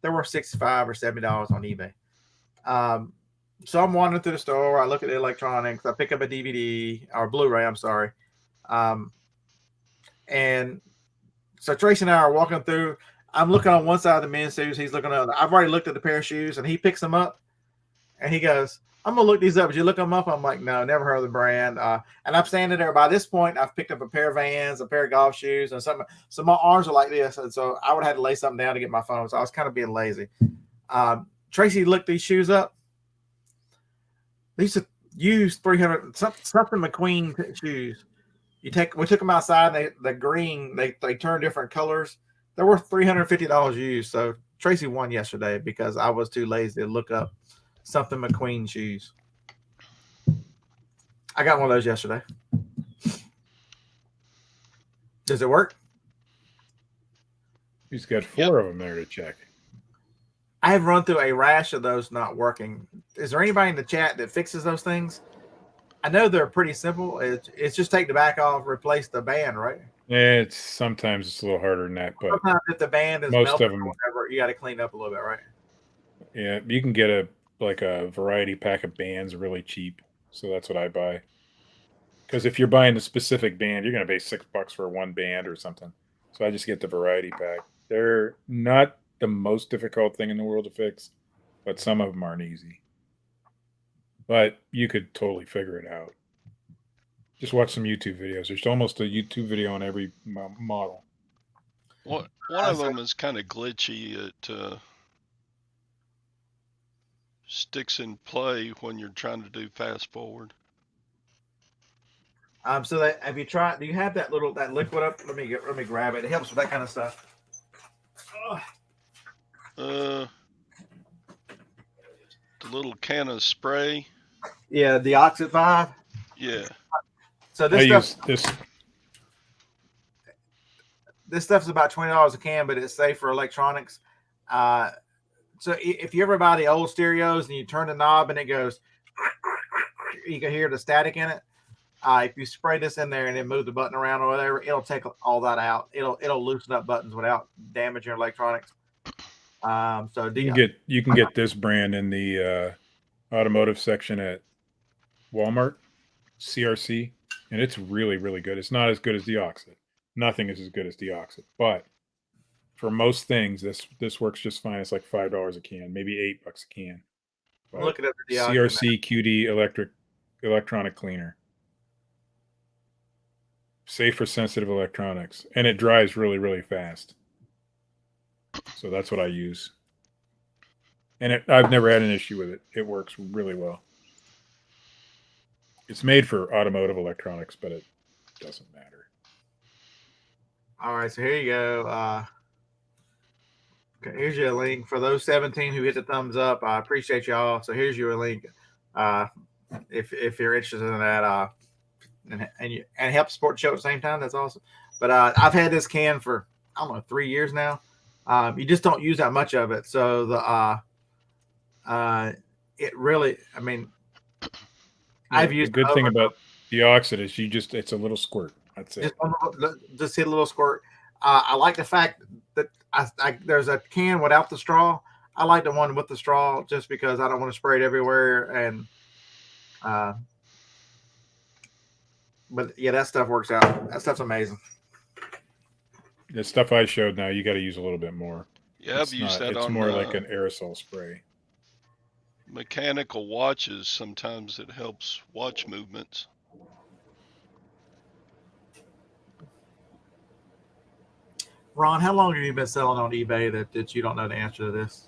$65 or $70 on eBay. So I'm wandering through the store. I look at the electronics. I pick up a DVD or Blu-ray. I'm sorry. And so Tracy and I are walking through. I'm looking on one side of the men's shoes. He's looking on the other. I've already looked at the pair of shoes, and he picks them up. And he goes, I'm going to look these up. Did you look them up? I'm like, no, never heard of the brand. And I'm standing there. By this point, I've picked up a pair of Vans, a pair of golf shoes, and something. So my arms are like this. And so I would have had to lay something down to get my phone. So I was kind of being lazy. Tracy looked these shoes up. These are used 300 something McQueen shoes. We took them outside. And the green, they turn different colors. They're worth $350 used. So Tracy won yesterday because I was too lazy to look up something McQueen shoes. I got one of those yesterday. Does it work? He's got 4 of them there to check. I have run through a rash of those not working. Is there anybody in the chat that fixes those things? I know they're pretty simple. It's just take the back off, replace the band, right? Yeah, sometimes it's a little harder than that, but sometimes if the band is most melted of them, or whatever, you got to clean up a little bit, right? Yeah, you can get like a variety pack of bands really cheap. So that's what I buy. Because if you're buying a specific band, you're going to pay $6 for one band or something. So I just get the variety pack. They're not the most difficult thing in the world to fix, but some of them aren't easy. But you could totally figure it out. Just watch some YouTube videos. There's almost a YouTube video on every model. One of them is kind of glitchy. It sticks in play when you're trying to do fast forward. So that, have you tried? Do you have that liquid up? Let me grab it. It helps with that kind of stuff. The little can of spray. Yeah, the Oxid 5. Yeah. So I use this. This stuff's about $20 a can, but it's safe for electronics. So if you ever buy the old stereos and you turn the knob and it goes, you can hear the static in it. If you spray this in there and then move the button around or whatever, it'll take all that out. It'll loosen up buttons without damaging your electronics. So you can get this brand in the automotive section at Walmart, CRC, and it's really, really good. It's not as good as the Oxid. Nothing is as good as the Oxid, but for most things, this works just fine. It's like $5 a can, maybe $8 a can. But look at it. CRC QD electronic cleaner, safe for sensitive electronics, and it dries really, really fast. So that's what I use, and I've never had an issue with it. It works really well. It's made for automotive electronics, but it doesn't matter. All right, so here you go. Okay, here's your link for those 17 who hit the thumbs up. I appreciate y'all. So here's your link. If you're interested in that, and help support the show at the same time, that's awesome. But I've had this can for I don't know 3 years now. You just don't use that much of it, so it really. I mean, I've used the good thing about the Oxid is it's a little squirt. That's it. Just hit a little squirt. I like the fact that there's a can without the straw. I like the one with the straw just because I don't want to spray it everywhere. And but yeah, that stuff works out. That stuff's amazing. The stuff I showed now, you got to use a little bit more. Yeah, I've used that it's on more like an aerosol spray. Mechanical watches. Sometimes it helps watch movements. Ron, how long have you been selling on eBay that you don't know the answer to this?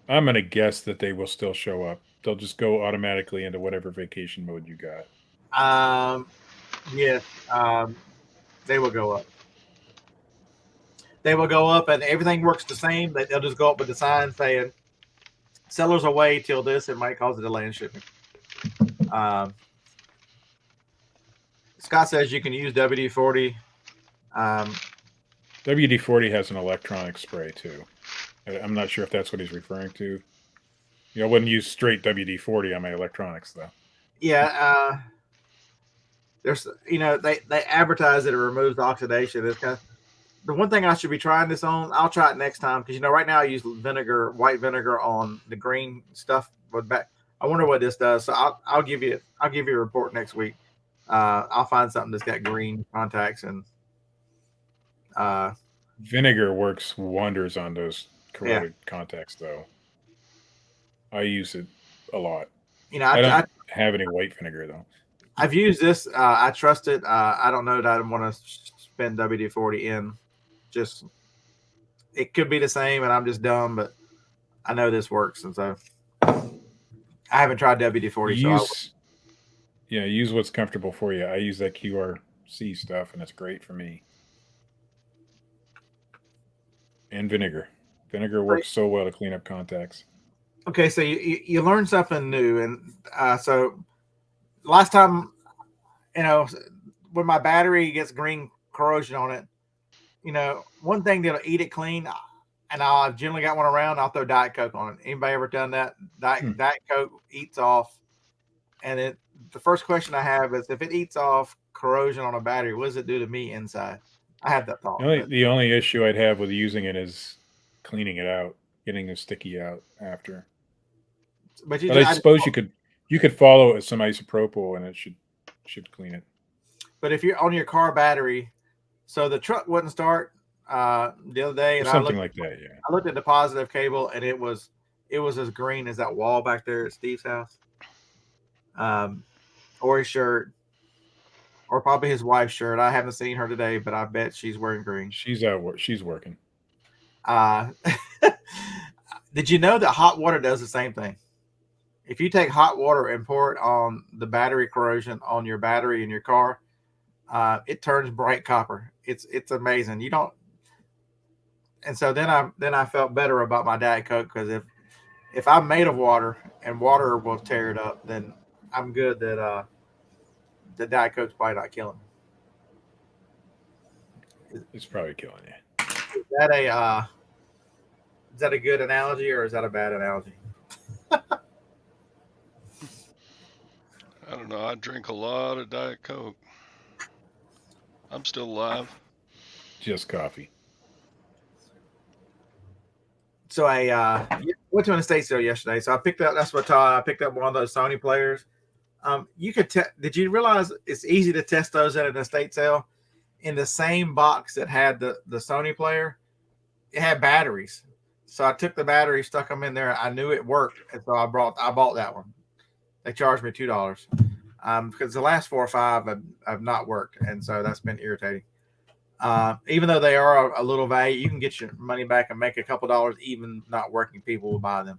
I'm going to guess that they will still show up. They'll just go automatically into whatever vacation mode you got. Yes, they will go up. They will go up, and everything works the same. They'll just go up with the sign saying "Sellers away till this." It might cause a delay in shipping. Scott says you can use WD-40. WD-40 has an electronic spray too. I'm not sure if that's what he's referring to. I wouldn't use straight WD-40 on my electronics though. Yeah, there's they advertise that it removes oxidation. It's kind of, the one thing I should be trying this on. I'll try it next time because right now I use white vinegar on the green stuff. But I wonder what this does. So I'll give you a report next week. I'll find something that's got green contacts and vinegar works wonders on those corroded contacts though. I use it a lot. I don't have any white vinegar though. I've used this. I trust it. I don't know that I want to spend WD-40 in. Just it could be the same, and I'm just dumb, but I know this works, and so I haven't tried WD-40. Use what's comfortable for you. I use that QRC stuff, and it's great for me. And vinegar. Vinegar works so well to clean up contacts. Okay, so you learn something new, and so last time, when my battery gets green corrosion on it, one thing that'll eat it clean, and I've generally got one around, I'll throw Diet Coke on it. Anybody ever done that? Diet Coke eats off, and the first question I have is, if it eats off corrosion on a battery, what does it do to me inside? I have that thought. The only issue I'd have with using it is cleaning it out, getting the sticky out after. But you But just, I suppose you could follow it with some isopropyl and it should clean it. but if you're on your car battery, so the truck wouldn't start the other day, Or and something like that, yeah. I looked at the positive cable, and it was as green as that wall back there at Steve's house, or his shirt, or probably his wife's shirt. I haven't seen her today, but I bet she's wearing green. She's out work. She's working. Did you know that hot water does the same thing? If you take hot water and pour it on the battery corrosion on your battery in your car, it turns bright copper. It's amazing. You don't. And so then I felt better about my Diet Coke, because if I'm made of water and water will tear it up, then I'm good that the Diet Coke's probably not killing me. It's probably killing you. Is that a good analogy, or is that a bad analogy? I don't know. I drink a lot of Diet Coke. I'm still alive. Just coffee. So I went to an estate sale yesterday. So I picked up. That's what I picked up one of those Sony players. You could did you realize it's easy to test those at an estate sale? In the same box that had the Sony player, it had batteries. So I took the batteries, stuck them in there. I knew it worked, and so I bought that one. They charged me $2 because the last 4 or 5 have not worked, and so that's been irritating. Even though they are a little value, you can get your money back and make a couple dollars. Even not working, people will buy them,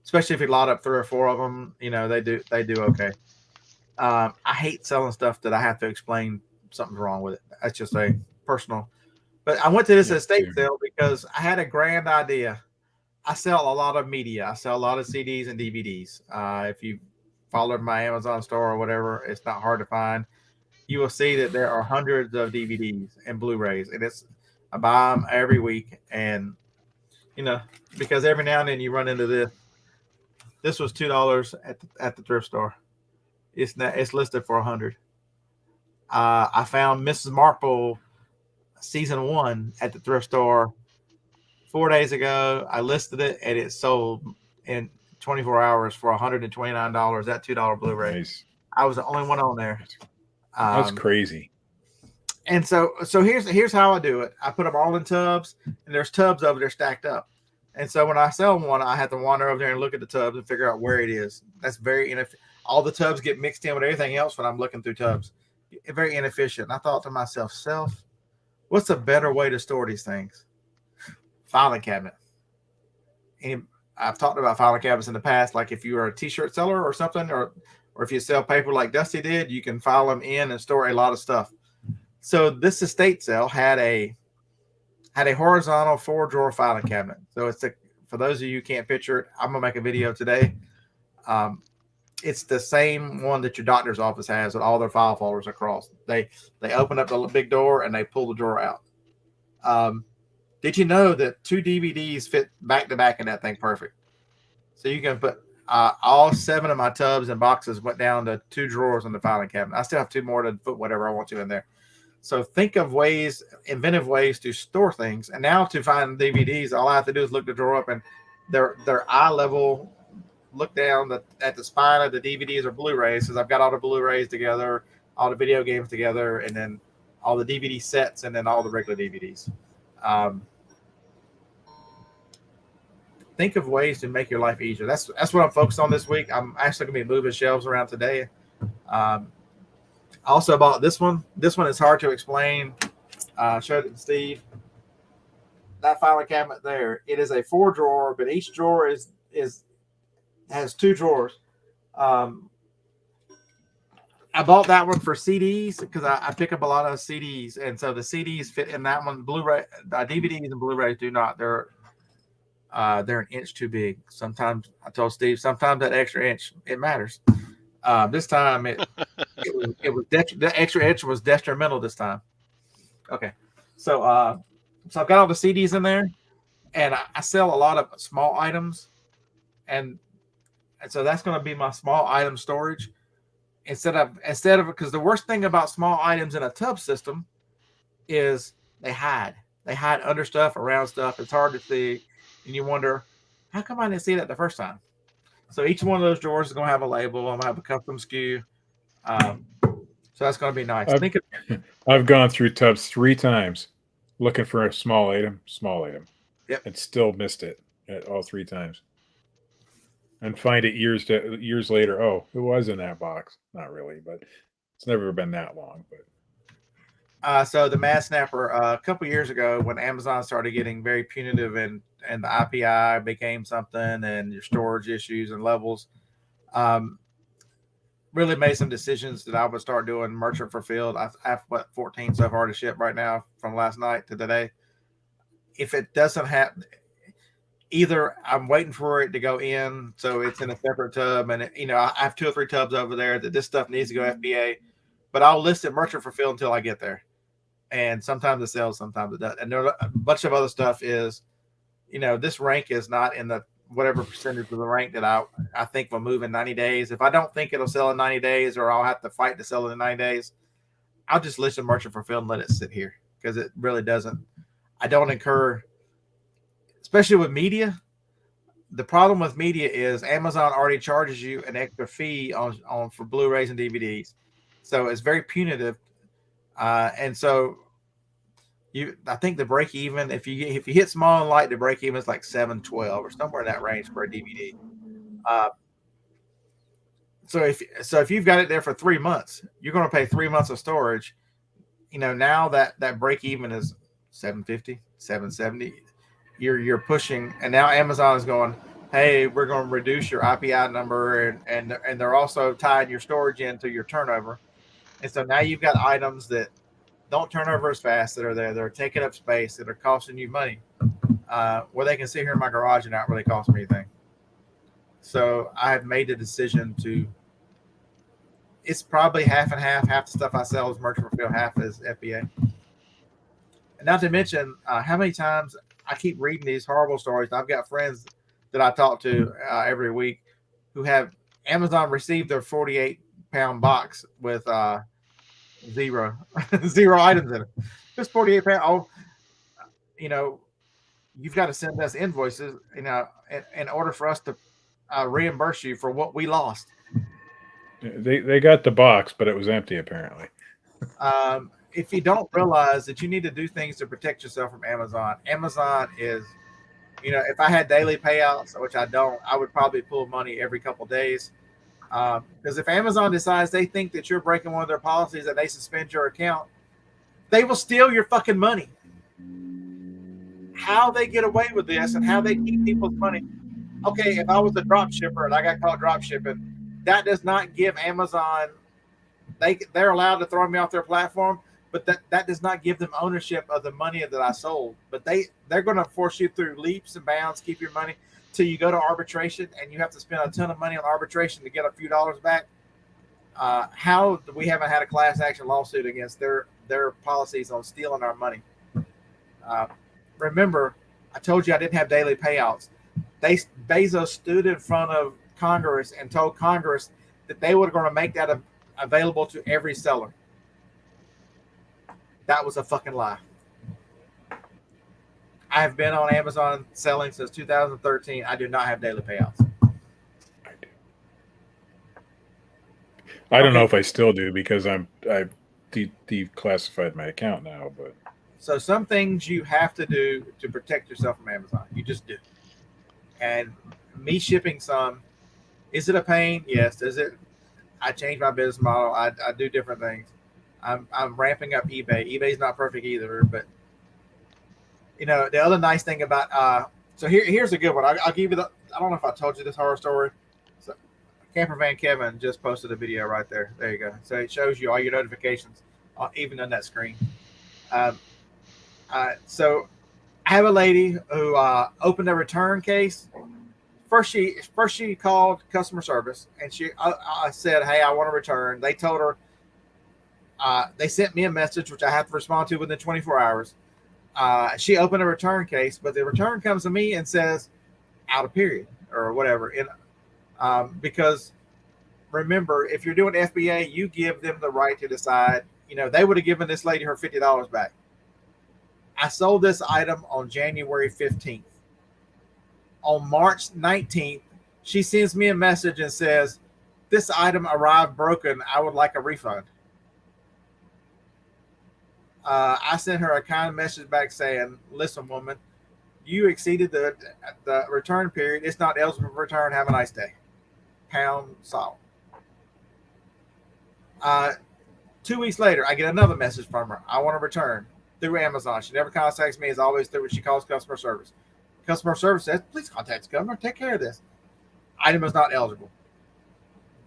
especially if you lot up 3 or 4 of them. You know, they do okay. I hate selling stuff that I have to explain something's wrong with it. That's just a personal. But I went to this estate sale because I had a grand idea. I sell a lot of media. I sell a lot of CDs and DVDs. If you followed my Amazon store or whatever, it's not hard to find. You will see that there are hundreds of DVDs and Blu-rays, and I buy them every week. And you know, because every now and then you run into this. This was $2 at the thrift store. It's listed for $100. I found Mrs. Marple season 1 at the thrift store 4 days ago. I listed it, and it sold in 24 hours for $129. That $2 Blu-ray. Nice. I was the only one on there. That's crazy. And so here's how I do it. I put them all in tubs, and there's tubs over there stacked up. And so when I sell one, I have to wander over there and look at the tubs and figure out where it is. That's very inefficient. All the tubs get mixed in with everything else when I'm looking through tubs. Very inefficient. And I thought to myself, what's a better way to store these things? Filing cabinet. And I've talked about filing cabinets in the past, like if you are a t-shirt seller or something, or if you sell paper like Dusty did, you can file them in and store a lot of stuff. So this estate sale had a horizontal 4-drawer filing cabinet. So for those of you who can't picture it, I'm gonna make a video today. It's the same one that your doctor's office has with all their file folders across. They open up the big door and they pull the drawer out. Did you know that 2 DVDs fit back to back in that thing perfect? So you can put all 7 of my tubs and boxes went down to 2 drawers in the filing cabinet. I still have 2 more to put whatever I want to in there. So think of inventive ways to store things. And now to find DVDs, all I have to do is look the drawer up, and they're eye level. Look down at the spine of the DVDs or Blu-rays, because I've got all the Blu-rays together, all the video games together, and then all the DVD sets, and then all the regular DVDs. Think of ways to make your life easier. That's what I'm focused on this week. I'm actually going to be moving shelves around today. I also bought this one. This one is hard to explain. Showed it to Steve. That filing cabinet there, it is a 4-drawer, but each drawer has 2 drawers. I bought that one for CDs because I pick up a lot of CDs, and so the CDs fit in that one. Blu-ray, DVDs and Blu-rays do not. They're an inch too big. Sometimes I told Steve, sometimes that extra inch it matters. This time it was the extra inch was detrimental this time. Okay, so I've got all the CDs in there, and I sell a lot of small items, and so that's going to be my small item storage instead of because the worst thing about small items in a tub system is they hide under stuff, around stuff. It's hard to see, and you wonder, how come I didn't see that the first time? So each one of those drawers is going to have a label. I'm going to have a custom SKU. So that's going to be nice. I've gone through tubs 3 times looking for a small item, Yep. and still missed it at all 3 times. And find it years later. Oh, it was in that box. Not really, but it's never been that long. But so the Mad Snapper, a couple years ago, when Amazon started getting very punitive and the IPI became something, and your storage issues and levels, really made some decisions that I would start doing merchant fulfilled. I have 14 so far to ship right now from last night to today. If it doesn't have, either I'm waiting for it to go in, so it's in a separate tub, and I have 2 or 3 tubs over there that this stuff needs to go FBA, but I'll list it merchant fulfilled until I get there. And sometimes it sells, sometimes it doesn't. And there a bunch of other stuff is, this rank is not in the whatever percentage of the rank that I think will move in 90 days. If I don't think it'll sell in 90 days, or I'll have to fight to sell it in 90 days, I'll just list a merchant fulfilled and let it sit here, because it really doesn't. I don't incur, especially with media. The problem with media is Amazon already charges you an extra fee on for Blu-rays and DVDs, so it's very punitive. And so I think the break even, if you hit small and light, the break even is like $7.12 or somewhere in that range for a DVD. So if you've got it there for 3 months, you're going to pay 3 months of storage. Now that break even is $7.50, $7.70. You're pushing, and now Amazon is going, hey, we're going to reduce your IPI number, and they're also tying your storage into your turnover. And so now you've got items that don't turn over as fast, that are there, they're taking up space, that are costing you money, where they can sit here in my garage and not really cost me anything. So I have made the decision it's probably half and half. Half the stuff I sell is merchant fulfilled, half is FBA. And not to mention how many times I keep reading these horrible stories. I've got friends that I talk to every week who have Amazon received their 48-pound box with zero items in it. Just 48 pounds. You've got to send us invoices, in order for us to reimburse you for what we lost. They got the box, but it was empty apparently. If you don't realize that you need to do things to protect yourself from Amazon is, if I had daily payouts, which I don't, I would probably pull money every couple of days. Because if Amazon decides they think that you're breaking one of their policies and they suspend your account, they will steal your fucking money. How they get away with this and how they keep people's money. Okay, if I was a drop shipper and I got caught drop shipping, that does not give Amazon, they're allowed to throw me off their platform, but that does not give them ownership of the money that I sold. But they're going to force you through leaps and bounds, keep your money till you go to arbitration, and you have to spend a ton of money on arbitration to get a few dollars back. How we haven't had a class action lawsuit against their policies on stealing our money. Remember, I told you I didn't have daily payouts. Bezos stood in front of Congress and told Congress that they were going to make that available to every seller. That was a fucking lie. I have been on Amazon selling since 2013. I do not have daily payouts. I don't know if I still do, because I've declassified my account now. But so some things you have to do to protect yourself from Amazon. You just do. And me shipping some, is it a pain? Yes. Is it? I changed my business model. I do different things. I'm ramping up eBay. eBay's not perfect either, but the other nice thing about so here's a good one. I'll give you I don't know if I told you this horror story. So Camper Van Kevin just posted a video right there. There you go. So it shows you all your notifications, even on that screen. So I have a lady who opened a return case. First she called customer service, and I said, hey, I want to return. They told her, they sent me a message, which I have to respond to within 24 hours. She opened a return case, but the return comes to me and says out of period or whatever. Because remember, if you're doing FBA, you give them the right to decide. They would have given this lady her $50 back. I sold this item on January 15th. On March 19th, She sends me a message and says, "This item arrived broken. I would like a refund." I sent her a kind message back saying, "Listen, woman, you exceeded the return period. It's not eligible for return. Have a nice day." Pound salt. Uh, 2 weeks later, I get another message from her. I want to return through Amazon. She never contacts me. It's always through what she calls customer service. Customer service says, "Please contact the customer. Take care of this. Item is not eligible."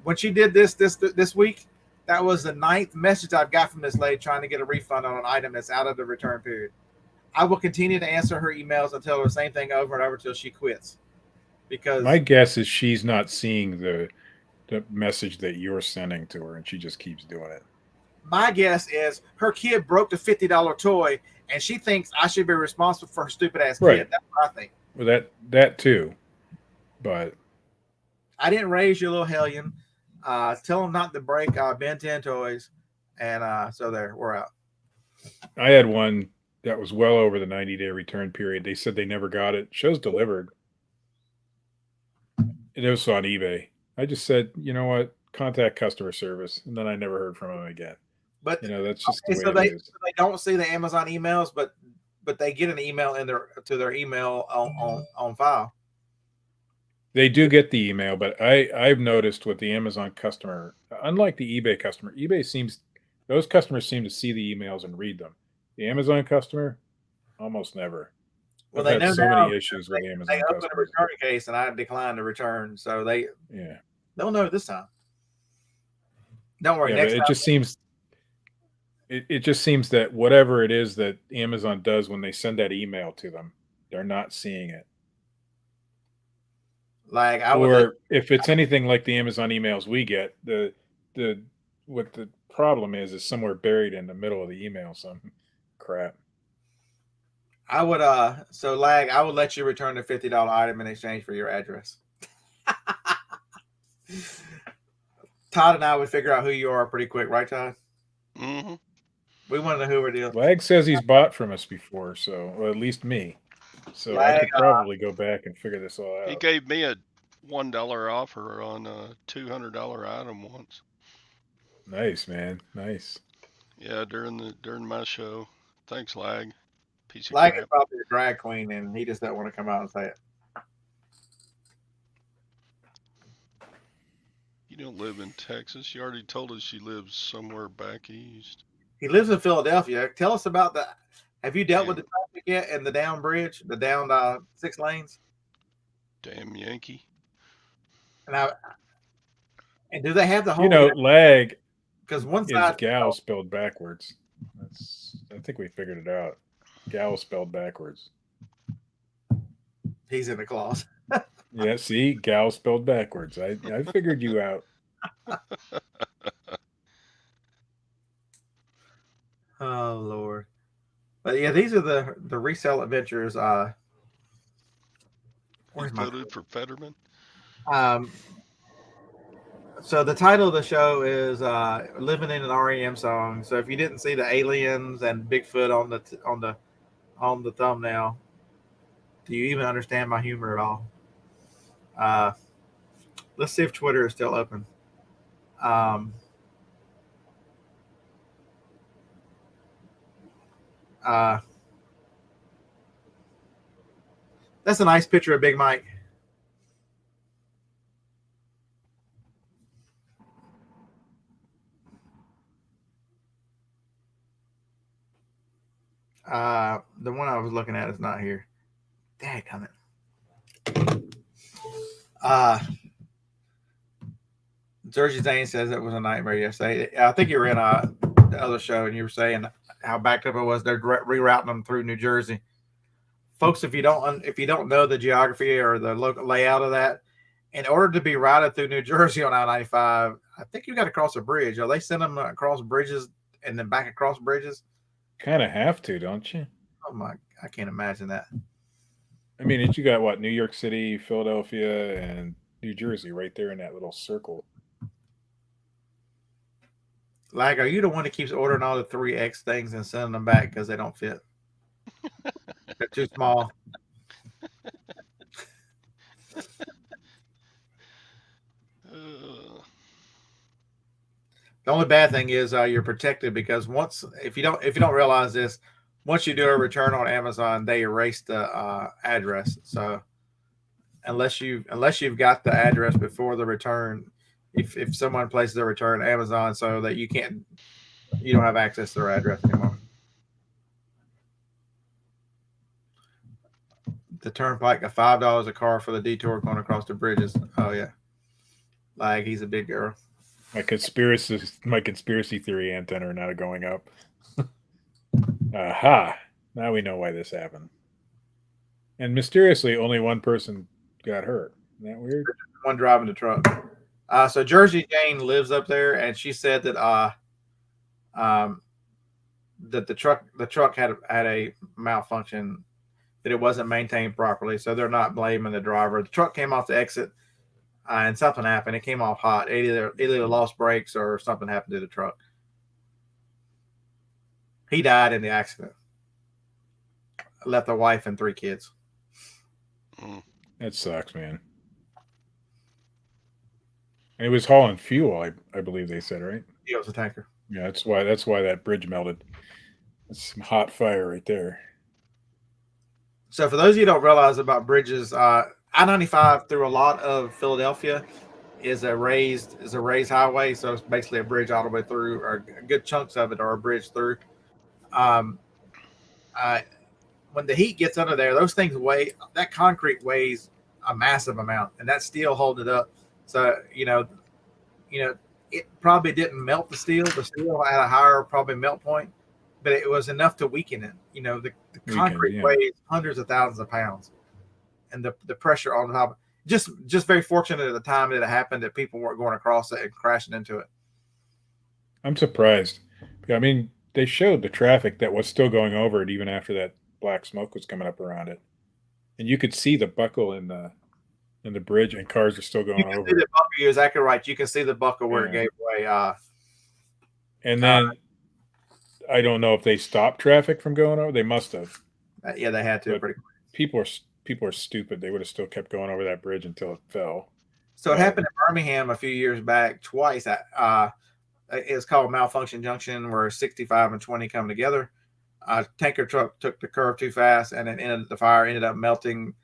When she did this week, that was the 9th message I've got from this lady trying to get a refund on an item that's out of the return period. I will continue to answer her emails and tell her the same thing over and over until she quits. Because My guess is she's not seeing the message that you're sending to her, and she just keeps doing it. my guess is her kid broke the $50 toy, and she thinks I should be responsible for her stupid ass Right. kid. That's what I think. Well, that too, but I didn't raise your little hellion. Tell them not to break Ben 10 toys, and so there, we're out. I had one that was well over the 90-day return period. They said they never got it. Shows delivered. It was on eBay. I just said, you know what? Contact customer service, and then I never heard from them again. But That's just okay, the so way it is. they don't see the Amazon emails, but they get an email in their email on file. They do get the email, but I've noticed with the Amazon customer, unlike the eBay customer, those customers seem to see the emails and read them. The Amazon customer, almost never. Well, I've they know had so now many issues with they Amazon open a customers. return case, and I declined to return, so Yeah. they'll know this time. Don't worry. Yeah, Next but time, it just seems that whatever it is that Amazon does when they send that email to them, they're not seeing it. like I would. Or if it's anything like the Amazon emails we get, what the problem is somewhere buried in the middle of the email some crap. I would I would let you return the $50 item in exchange for your address. Todd and I would figure out who you are pretty quick, right, Todd? Mm-hmm. We want to know who we're dealing. Lag says he's bought from us before, or at least me. So I could probably go back and figure this all out. He gave me a $1 offer on a $200 item once. Nice, man. Nice. Yeah, during my show. Thanks, Lag. Piece of Lag crap. is probably a drag queen, and he just doesn't want to come out and say it. You don't live in Texas. She already told us she lives somewhere back east. He lives in Philadelphia. Tell us about that. Have you dealt with the traffic yet in the down bridge, the down 6 lanes? Damn Yankee. And do they have the whole? Lag Because one is side gal spelled backwards. I think we figured it out. Gal spelled backwards. He's in the clause. Yeah, see, gal spelled backwards. I figured you out. Oh Lord. But yeah, these are the resale adventures. Where's my Voted for Fetterman. So the title of the show is "Living in an REM Song." So if you didn't see the aliens and Bigfoot on the thumbnail, do you even understand my humor at all? Let's see if Twitter is still open. That's a nice picture of Big Mike. The one I was looking at is not here. Dadgummit. Jersey Zane says it was a nightmare yesterday. I think you were in the other show and you were saying how backed up it was. They're rerouting them through New Jersey. Folks, if you don't know the geography or the local layout of that, in order to be routed through New Jersey on I-95, I think you got to cross a bridge. Are they send them across bridges and then back across bridges? Kind of have to, don't you? Oh my! I can't imagine that. I mean, you got what? New York City, Philadelphia, and New Jersey right there in that little circle. Like, are you the one that keeps ordering all the 3X things and sending them back because they don't fit? They're too small. only bad thing is you're protected because if you don't realize this, once you do a return on Amazon, they erase the address. So unless you've got the address before the return, if someone places a return Amazon, so that you don't have access to their address anymore. The turnpike at $5 a car for the detour going across the bridges. Oh yeah, like he's a big girl. My conspiracy theory antenna are now going up. Aha! Now we know why this happened. And mysteriously, only one person got hurt. Isn't that weird? One driving the truck. So Jersey Jane lives up there, and she said that that the truck had a malfunction, that it wasn't maintained properly. So they're not blaming the driver. The truck came off the exit, and something happened. It came off hot. It either lost brakes or something happened to the truck. He died in the accident. Left a wife and 3 kids. That sucks, man. And it was hauling fuel, I believe they said, right? It was a tanker. Yeah, that's why that bridge melted. It's some hot fire right there. So for those of you who don't realize about bridges, I-95 through a lot of Philadelphia is a raised highway. So it's basically a bridge all the way through, or good chunks of it are a bridge through. When the heat gets under there, those things that concrete weighs a massive amount, and that's steel holding it up. So, it probably didn't melt the steel. The steel had a higher probably melt point, but it was enough to weaken it. The concrete weighs hundreds of thousands of pounds, and the pressure on top. Just very fortunate at the time that it happened that people weren't going across it and crashing into it. I'm surprised. I mean, they showed the traffic that was still going over it even after that black smoke was coming up around it, and you could see the buckle in the bridge, and cars are still going over. See the buckle. You're exactly right. You can see the buckle where it gave way. And then I don't know if they stopped traffic from going over. They must have. Yeah, they had to. Pretty quick. People are stupid. They would have still kept going over that bridge until it fell. So it happened in Birmingham a few years back twice. It's called Malfunction Junction, where 65 and 20 come together. Tanker truck took the curve too fast, and the fire ended up melting.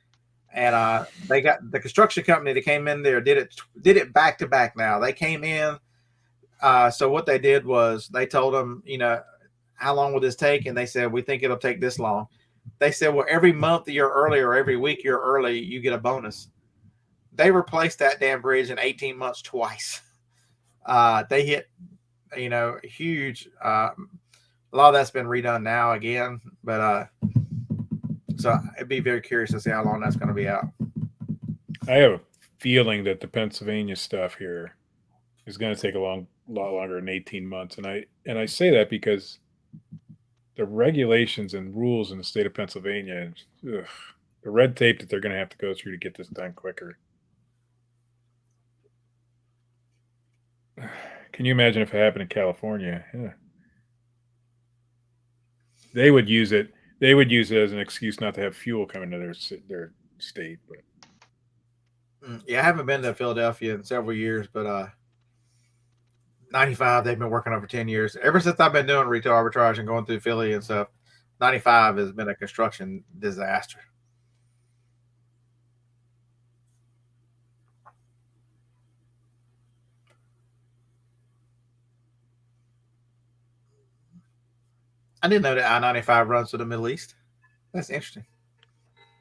And they got the construction company that came in there did it back to back. Now they came in. So what they did was they told them, how long will this take? And they said, we think it'll take this long. They said, well, every month you're early or every week you're early, you get a bonus. They replaced that damn bridge in 18 months twice. They hit, huge. A lot of that's been redone now again, but so I'd be very curious to see how long that's going to be out. I have a feeling that the Pennsylvania stuff here is going to take a lot longer than 18 months, and I say that because the regulations and rules in the state of Pennsylvania, the red tape that they're going to have to go through to get this done quicker. Can you imagine if it happened in California? Yeah. They would use it as an excuse not to have fuel coming to their state. But yeah, I haven't been to Philadelphia in several years, but 95, they've been working over 10 years. Ever since I've been doing retail arbitrage and going through Philly and stuff, 95 has been a construction disaster. I didn't know that I-95 runs to the Middle East. That's interesting.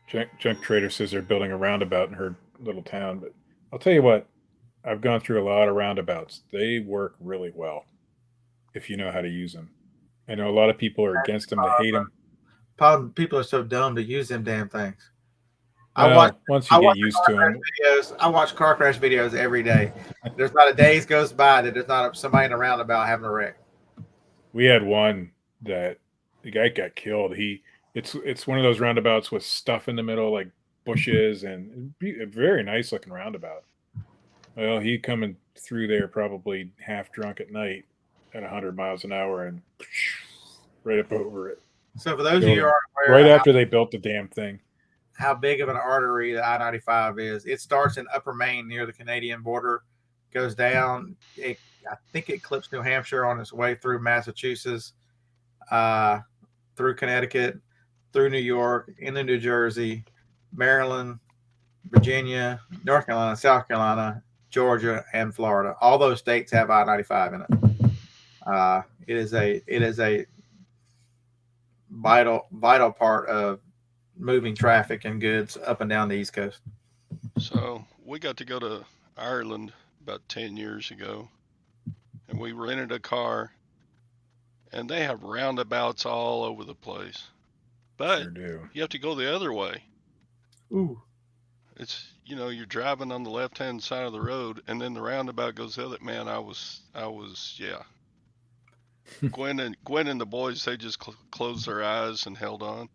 Junk Trader says they're building a roundabout in her little town, but I'll tell you what, I've gone through a lot of roundabouts. They work really well if you know how to use them. I know a lot of people are against them. They hate them. People are so dumb to use them damn things. Once you get used to them. I watch car crash videos every day. There's not a day goes by that there's not somebody in a roundabout having a wreck. We had one that the guy got killed. It's one of those roundabouts with stuff in the middle, like bushes, and a very nice looking roundabout. Well, he coming through there probably half drunk at night at 100 miles an hour and right up over it. So for those of you who aren't aware, right after they built the damn thing, how big of an artery the I-95 is, it starts in Upper Maine near the Canadian border goes down. I think it clips New Hampshire on its way through Massachusetts, uh, through Connecticut, through New York, into New Jersey, Maryland, Virginia, North Carolina, South Carolina, Georgia, and Florida. All those states have I-95 in it. It is a vital part of moving traffic and goods up and down the East Coast. So we got to go to Ireland about 10 years ago, and we rented a car, and they have roundabouts all over the place. But Sure do. you have to go the other way. Ooh. It's, you're driving on the left-hand side of the road, and then the roundabout goes the other. Man, yeah. Gwen and the boys, they just closed their eyes and held on.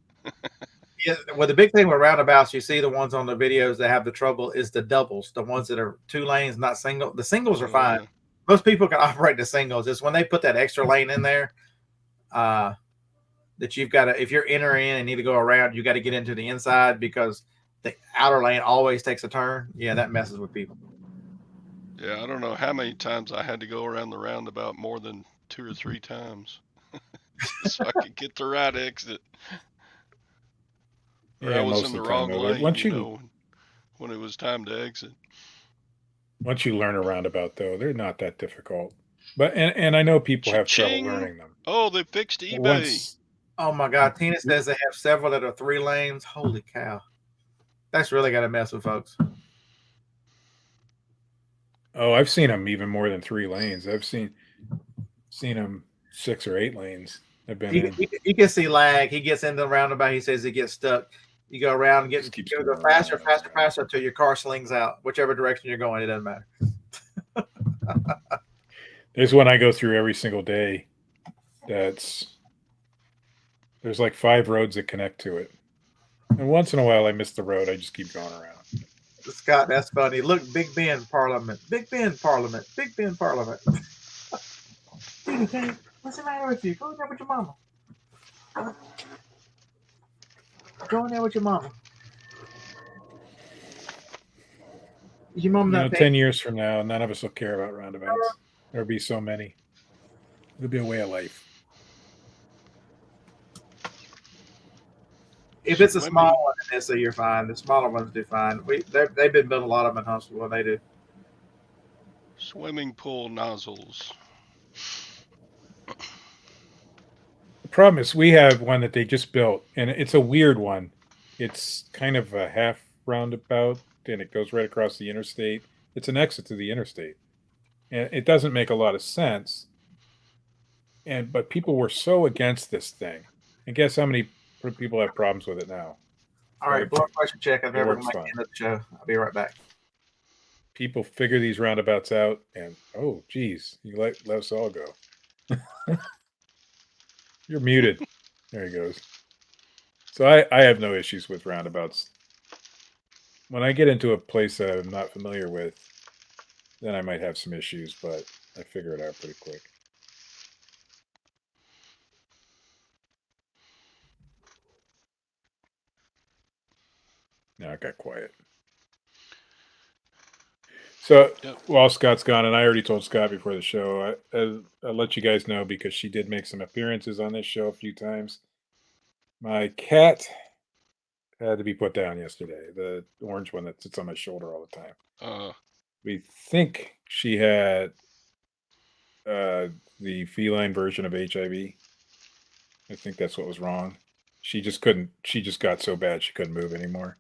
Yeah, well, the big thing with roundabouts, you see the ones on the videos that have the trouble is the doubles, the ones that are 2 lanes, not single. The singles are fine. Yeah. Most people can operate the singles. It's when they put that extra lane in there, that you've got to, if you're entering and need to go around, you got to get into the inside because the outer lane always takes a turn. Yeah, that messes with people. Yeah, I don't know how many times I had to go around the roundabout, more than 2 or 3 times, so I could get the right exit. Or I Yeah, was most in of the the time. wrong Though, lane, when it was time to exit. once you learn a roundabout, though, they're not that difficult. But and I know people have trouble Cha-ching! learning them. Oh, they fixed But eBay. once, Oh my God, Tina says they have several that are 3 lanes. Holy cow, that's really got to mess with folks. oh, I've seen them even more than 3 lanes. I've seen them 6 or 8 lanes. I've been in. You can see lag. He gets into the roundabout. He says he gets stuck. You go around and Just keeps go going faster, around. faster, faster until your car slings out. Whichever direction you're going, it doesn't matter. There's one I go through every single day. There's like 5 roads that connect to it, and once in a while I miss the road. I just keep going around. Scott, that's funny. Look, Big Ben Parliament. Big Ben Parliament. Big Ben Parliament. Dude, what's the matter with you? Go in there with your mama. Go in there with your mama. Is your mom not 10 years from now, none of us will care about roundabouts. There'll be so many. It'll be a way of life. If it's a small one in this, so you're fine. The smaller ones do fine. They've been building a lot of them in Huntsville, and they do. Swimming pool nozzles. The problem is we have one that they just built, and it's a weird one. It's kind of a half roundabout, and it goes right across the interstate. It's an exit to the interstate, and it doesn't make a lot of sense. But people were so against this thing. And guess how many people have problems with it now? All right, blood pressure check. I've never works made fine. the show. I'll be right back. People figure these roundabouts out, and oh, geez, you let us all go. You're muted. There he goes. So I have no issues with roundabouts. When I get into a place that I'm not familiar with, then I might have some issues, but I figure it out pretty quick. Now it got quiet. So while Scott's gone, and I already told Scott before the show, I'll let you guys know because she did make some appearances on this show a few times. My cat had to be put down yesterday. The orange one that sits on my shoulder all the time. We think she had the feline version of HIV. I think that's what was wrong. She just got so bad she couldn't move anymore.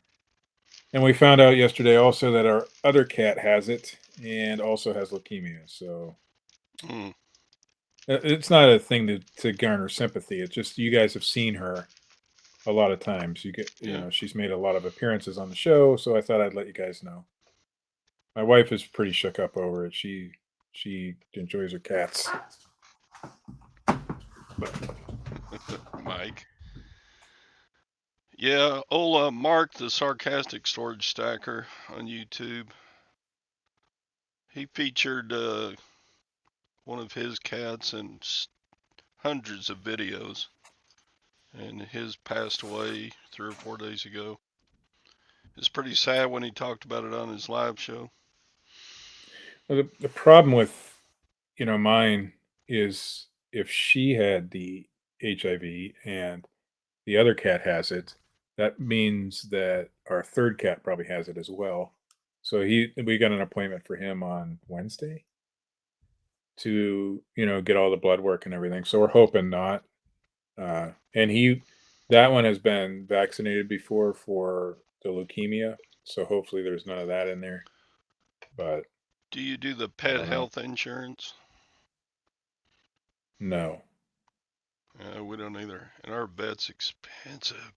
And we found out yesterday also that our other cat has it and also has leukemia. So it's not a thing to garner sympathy. It's just you guys have seen her a lot of times. You know, she's made a lot of appearances on the show, so I thought I'd let you guys know. My wife is pretty shook up over it. She enjoys her cats. Mike. Yeah, old Mark, the sarcastic storage stacker on YouTube. He featured one of his cats in hundreds of videos, and his passed away 3 or 4 days ago. It's pretty sad when he talked about it on his live show. The problem with, mine is if she had the HIV and the other cat has it, that means that our third cat probably has it as well. So we got an appointment for him on Wednesday to, get all the blood work and everything. So we're hoping not. And that one has been vaccinated before for the leukemia. So hopefully there's none of that in there. But Do you do the I pet don't know. health insurance? No. We don't either. And our vet's expensive.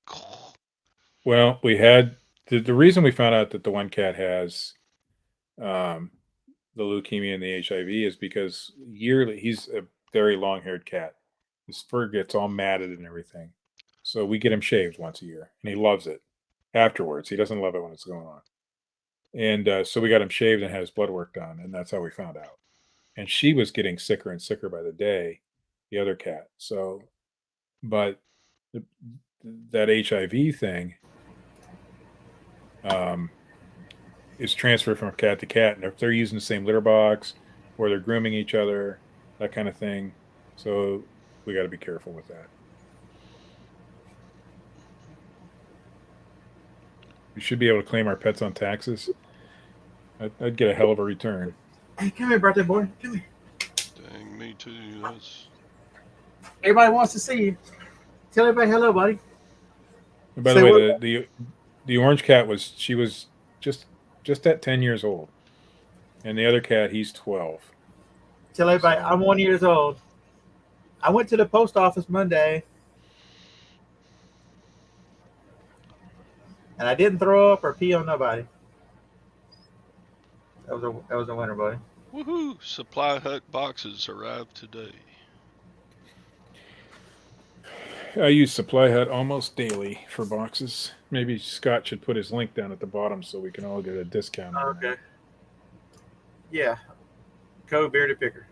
Well, we had the reason we found out that the one cat has um, the leukemia and the HIV is because yearly he's a very long haired cat. His fur gets all matted and everything. So we get him shaved once a year, and he loves it. Afterwards, he doesn't love it when it's going on. And so we got him shaved and had his blood work done, and that's how we found out. And she was getting sicker and sicker by the day, the other cat. So, but the, that HIV thing um, is transferred from cat to cat, and if they're using the same litter box or they're grooming each other, that kind of thing. So we got to be careful with that. We should be able to claim our pets on taxes. I'd get a hell of a return. Hey, come here, birthday boy. Come here. Dang, me too. That's Everybody wants to see you. Tell everybody hello, buddy. And by Say the way, what? the orange cat was just at 10 years old, and the other cat he's 12. Tell everybody So- I'm 1 year old. I went to the post office Monday, and I didn't throw up or pee on nobody. That was a winner, buddy. woohoo! Supply Hut boxes arrived today. I use Supply Hut almost daily for boxes. Maybe Scott should put his link down at the bottom so we can all get a discount. On Okay. that. Yeah. Code Bearded Picker.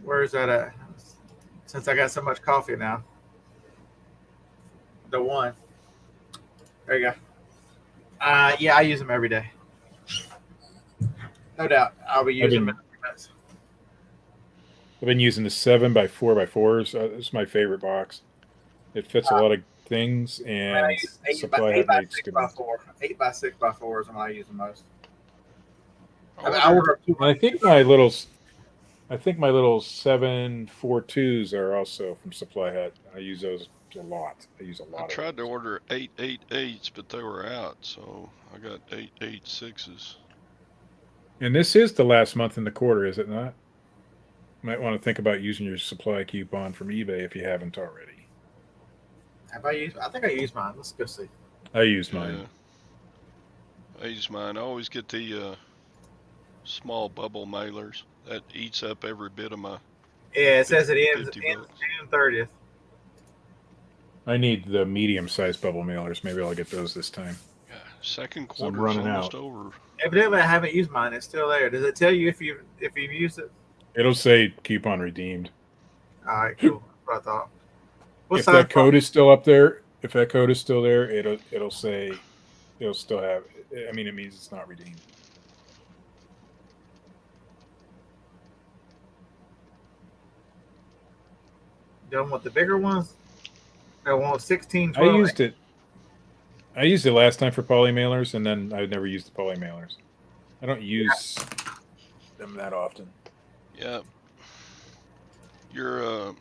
Where's that at? Since I got so much coffee now. The one. There you go. Yeah, I use them every day. No doubt. I'll be using them in a few minutes. I've been using the 7x4x4s. It's my favorite box. It fits a lot of things, and I use Supply eight Hut by makes 6 good by ones. 4. 8x6x4 is when I use the most. I wonder- order two. And I think my little 742s are also from Supply Hut. I use those a lot. I use a lot. I of tried to those. order 888s, but they were out, so I got 886s. And this is the last month in the quarter, is it not? Might want to think about using your supply coupon from eBay if you haven't already. Have I used? I think I used mine. Let's go see. I used mine. I use mine. I always get the small bubble mailers. That eats up every bit of my. Yeah, it says it ends $50. June 30th. I need the medium-sized bubble mailers. Maybe I'll get those this time. Yeah, second So I'm quarter's running almost out. over. Evidently, I haven't used mine. It's still there. Does it tell you if you've used it? It'll say coupon redeemed. All right, cool. That's what I thought. What If size that code is still up there, it'll say it'll still have. I mean, it means it's not redeemed. Don't want the bigger ones. I want 16, I 12. used it. I used it last time for poly mailers, and then I never used the poly mailers. I don't use them that often. Yeah. Your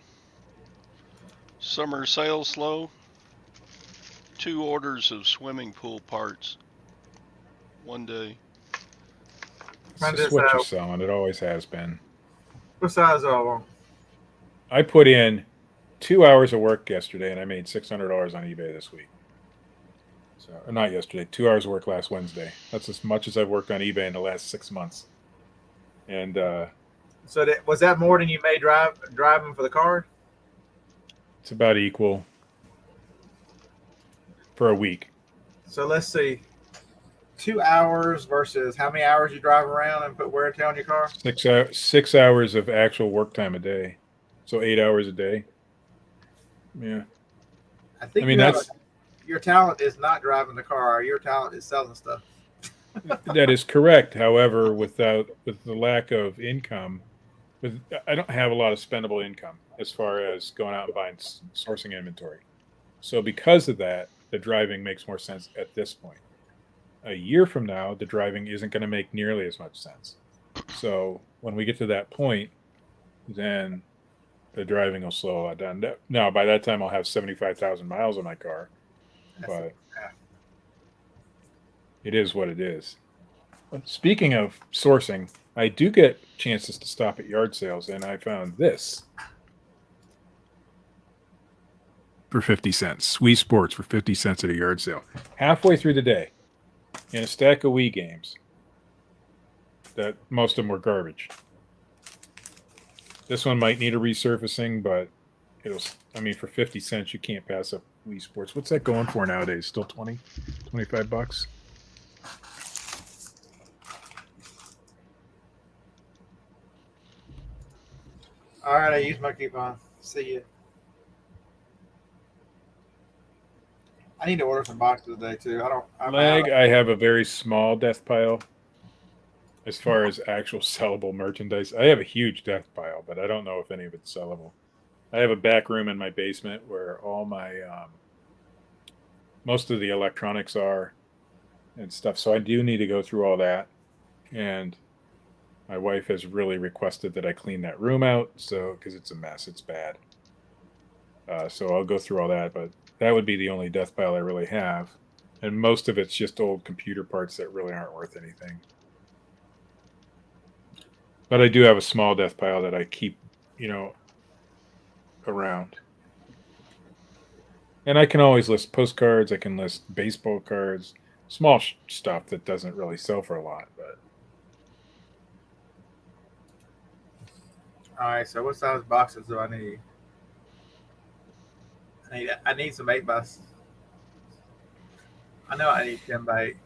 summer sales slow. 2 orders of swimming pool parts. One day. It's Find just this what out. you're selling. It always has been. What size do I want? I put in 2 hours of work yesterday, and I made $600 on eBay this week. So, or not yesterday. 2 hours of work last Wednesday. That's as much as I've worked on eBay in the last 6 months. And So was that more than you made driving for the car? it's about equal for a week. So let's see. 2 hours versus how many hours you drive around and put wear and tear on your car? 6 hours of actual work time a day. So 8 hours a day. Yeah. I think I mean, your talent is not driving the car. Your talent is selling stuff. That is correct. However, with the lack of income, I don't have a lot of spendable income as far as going out and buying sourcing inventory. So because of that, the driving makes more sense at this point. A year from now, the driving isn't going to make nearly as much sense. So when we get to that point, then the driving will slow a lot down. Now, by that time, I'll have 75,000 miles on my car, but it is what it is. Speaking of sourcing, I do get chances to stop at yard sales, and I found this for 50 cents. Wii Sports for 50 cents at a yard sale. Halfway through the day, in a stack of Wii games that most of them were garbage. This one might need a resurfacing, but for 50 cents, you can't pass up Wii Sports. What's that going for nowadays? Still 20, 25 bucks? All right, I used my coupon. See you. I need to order some boxes today too. I have a very small death pile as far as actual sellable merchandise. I have a huge death pile, but I don't know if any of it's sellable. I have a back room in my basement where all my most of the electronics are and stuff. So I do need to go through all that. And my wife has really requested that I clean that room out, because it's a mess, it's bad. So I'll go through all that, but that would be the only death pile I really have, and most of it's just old computer parts that really aren't worth anything. But I do have a small death pile that I keep, around. And I can always list postcards. I can list baseball cards, small stuff that doesn't really sell for a lot, but. All right, so what size boxes do I need? I need some 8x. I know I need 10 by 8.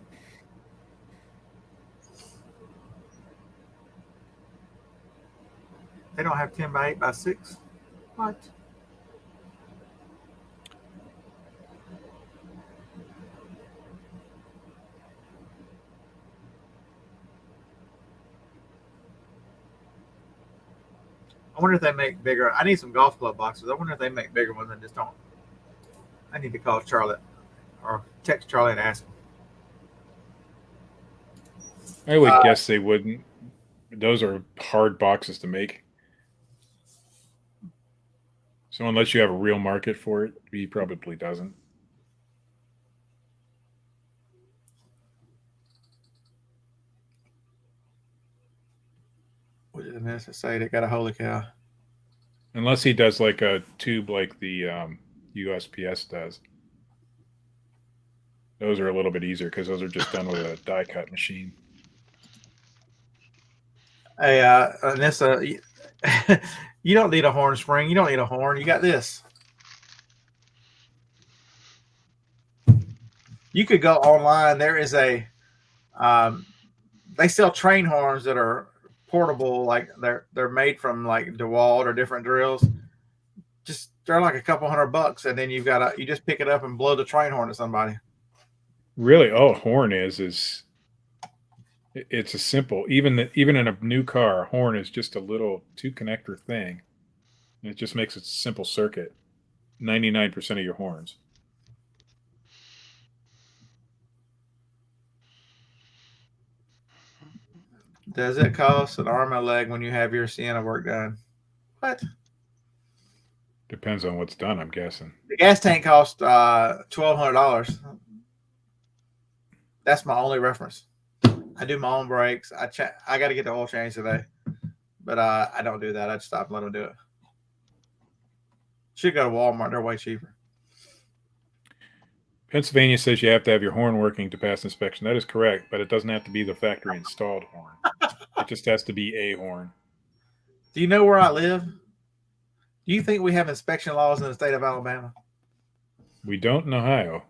They don't have 10 by 8 by 6. What? I wonder if they make bigger. I need some golf club boxes. I wonder if they make bigger ones and just don't. I need to call Charlotte or text Charlie and ask him. I would guess they wouldn't. Those are hard boxes to make. So unless you have a real market for it, he probably doesn't. What did the minister say? They got a holy cow. Unless he does like a tube like the USPS does. Those are a little bit easier because those are just done with a die cut machine. Hey, Anissa, you don't need a horn spring. You don't need a horn. You got this. You could go online. There is they sell train horns that are portable, like they're made from like DeWalt or different drills. Just they're like a couple $100, and then you just pick it up and blow the train horn at somebody. Really, all a horn is it's a simple. Even in a new car, a horn is just a little 2-connector thing. And it just makes a simple circuit. 99% of your horns. Does it cost an arm and a leg when you have your Sienna work done? What? Depends on what's done, I'm guessing. The gas tank cost $1,200. That's my only reference. I do my own brakes. I got to get the oil change today, but I don't do that. I just stop and let them do it. Should go to Walmart. They're way cheaper. Pennsylvania says you have to have your horn working to pass inspection. That is correct, but it doesn't have to be the factory installed horn. It just has to be a horn. Do you know where I live? Do you think we have inspection laws in the state of Alabama? We don't in Ohio.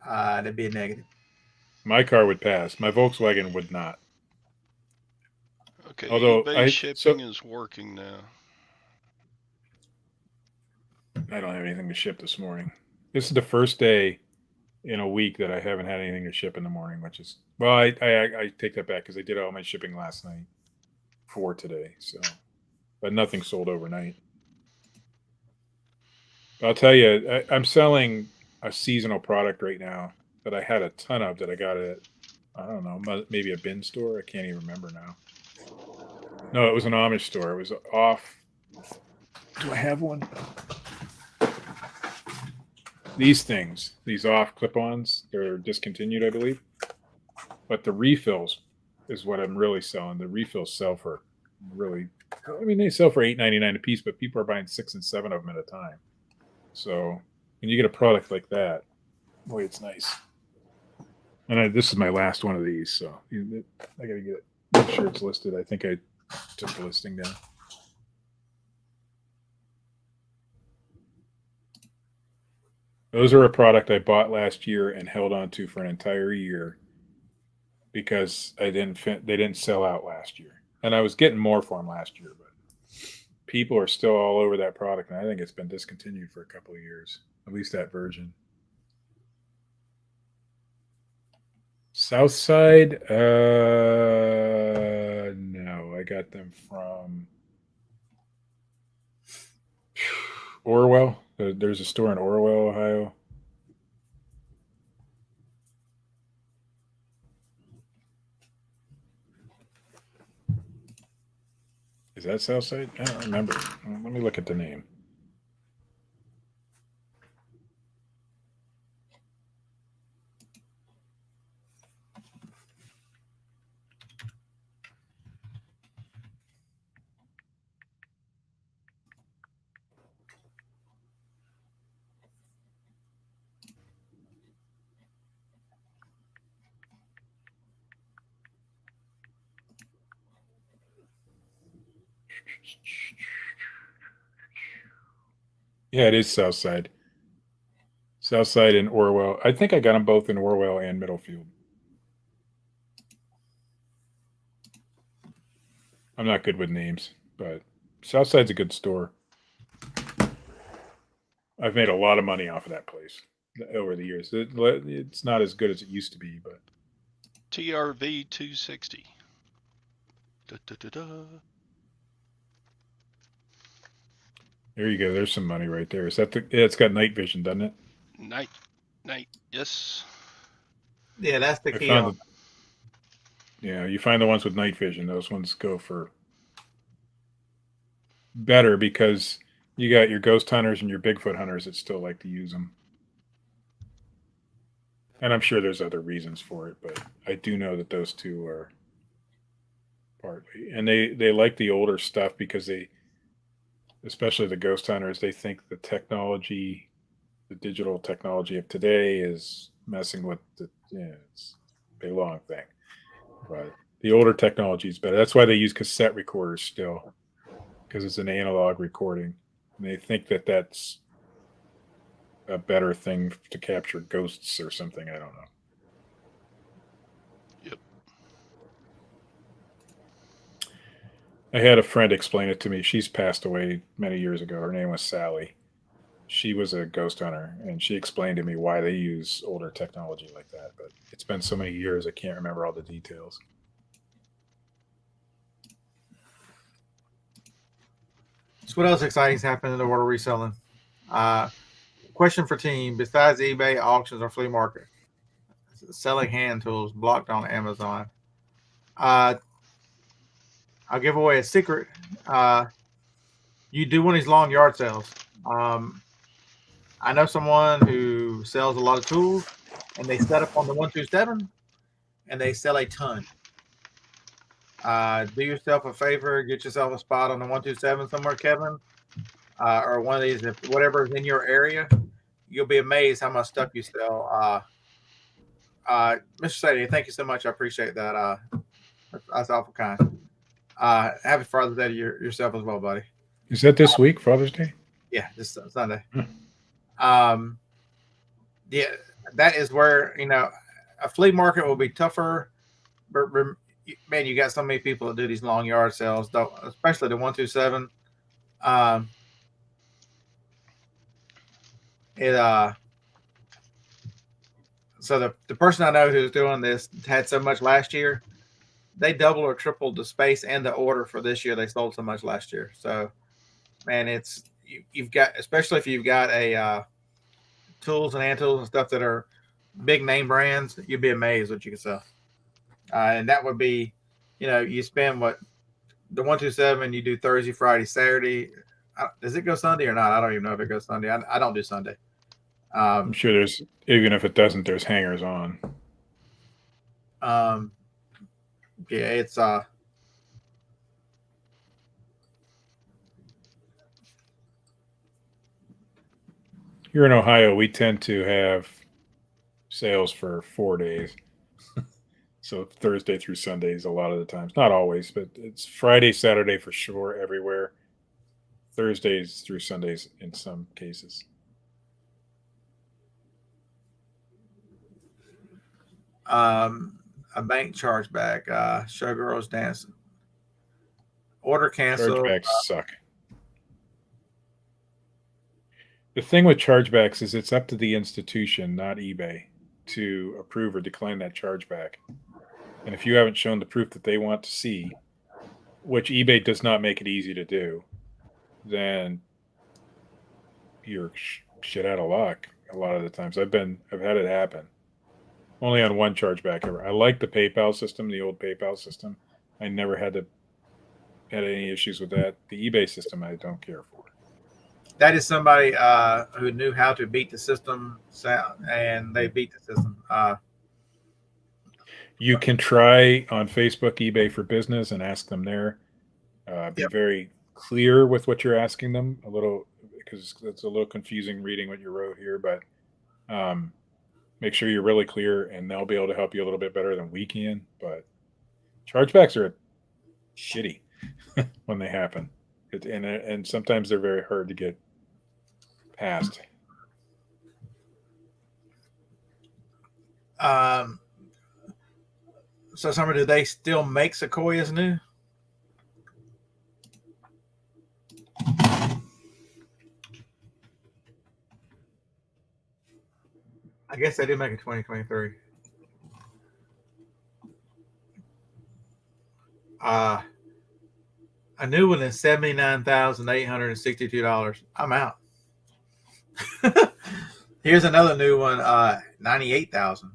That'd be a negative. My car would pass. My Volkswagen would not. Okay, eBay shipping is working now. I don't have anything to ship this morning. This is the first day in a week that I haven't had anything to ship in the morning, which is, well, I take that back because I did all my shipping last night for today. So, but nothing sold overnight. I'll tell you, I'm selling a seasonal product right now that I had a ton of that I got at, I don't know, maybe a bin store. I can't even remember now. No, it was an Amish store. It was off. Do I have one? These things, these off clip-ons, they're discontinued, I believe. But the refills is what I'm really selling. The refills sell for really, I mean, they sell for $8.99 a piece, but people are buying 6 and 7 of them at a time. So when you get a product like that, boy, it's nice. And this is my last one of these, so I gotta get it. Make sure it's listed. I think I took the listing down. Those are a product I bought last year and held on to for an entire year because they didn't sell out last year, and I was getting more for them last year, but people are still all over that product, and I think it's been discontinued for a couple of years, at least that version. Southside, no, I got them from Orwell. There's a store in Orwell, Ohio. Is that Southside? I don't remember. Let me look at the name. Yeah, it is Southside. Southside and Orwell. I think I got them both in Orwell and Middlefield. I'm not good with names, but Southside's a good store. I've made a lot of money off of that place over the years. It's not as good as it used to be, but TRV 260. Da, da, da, da. there you go. There's some money right there. Is that it's got night vision, doesn't it? Night. Yes. Yeah, that's the I key. found yeah, you find the ones with night vision. Those ones go for better because you got your ghost hunters and your Bigfoot hunters that still like to use them. And I'm sure there's other reasons for it, but I do know that those two are partly. And they like the older stuff because especially the ghost hunters, they think the technology, the digital technology of today is messing with it's a long thing. But the older technology is better. That's why they use cassette recorders still, because it's an analog recording. And they think that that's a better thing to capture ghosts or something. I don't know. Yep. I had a friend explain it to me. She's passed away many years ago. Her name was Sally. She was a ghost hunter, and she explained to me why they use older technology like that. But it's been so many years, I can't remember all the details. So what else exciting is happening in the world of reselling? Question for team: besides eBay, auctions, or flea market, selling hand tools blocked on Amazon. I'll give away a secret. You do one of these long yard sales. I know someone who sells a lot of tools, and they set up on the 127, and they sell a ton. Do yourself a favor, get yourself a spot on the 127 somewhere, Kevin, or one of these, whatever is in your area. You'll be amazed how much stuff you sell. Mr. Sadie, thank you so much. I appreciate that. That's awful kind. Happy Father's Day to yourself as well, buddy. Is that this week, Father's Day? Yeah, this Sunday. Yeah, that is where a flea market will be tougher. But man, you got so many people that do these long yard sales, especially the 127. So the person I know who's doing this had so much last year. They doubled or tripled the space and the order for this year. They sold so much last year. So man, you've got, especially if you've got a tools and hand tools and stuff that are big name brands, you'd be amazed what you can sell. And that would be, you spend what the 127 you do Thursday, Friday, Saturday. Does it go Sunday or not? I don't even know if it goes Sunday. I don't do Sunday. I'm sure there's, even if it doesn't, there's hangers on. Yeah, it's Here in Ohio, we tend to have sales for 4 days. So Thursday through Sundays a lot of the times. Not always, but it's Friday, Saturday for sure everywhere. Thursdays through Sundays in some cases. a bank chargeback. Showgirls dancing. Order cancel. Chargebacks suck. The thing with chargebacks is it's up to the institution, not eBay, to approve or decline that chargeback. And if you haven't shown the proof that they want to see, which eBay does not make it easy to do, then you're shit out of luck a lot of the times. I've had it happen. Only on one chargeback ever. I like the PayPal system, the old PayPal system. I never had any issues with that. The eBay system I don't care for. That is somebody who knew how to beat the system, and they beat the system. You can try on Facebook, eBay for Business, and ask them there. Be very clear with what you're asking them, a little, because it's a little confusing reading what you wrote here, but make sure you're really clear, and they'll be able to help you a little bit better than we can. But chargebacks are shitty when they happen, and sometimes they're very hard to get past. So, Summer, do they still make Sequoias new? I guess they did make it 2023. A new one is $79,862. I'm out. Here's another new one, 98,000.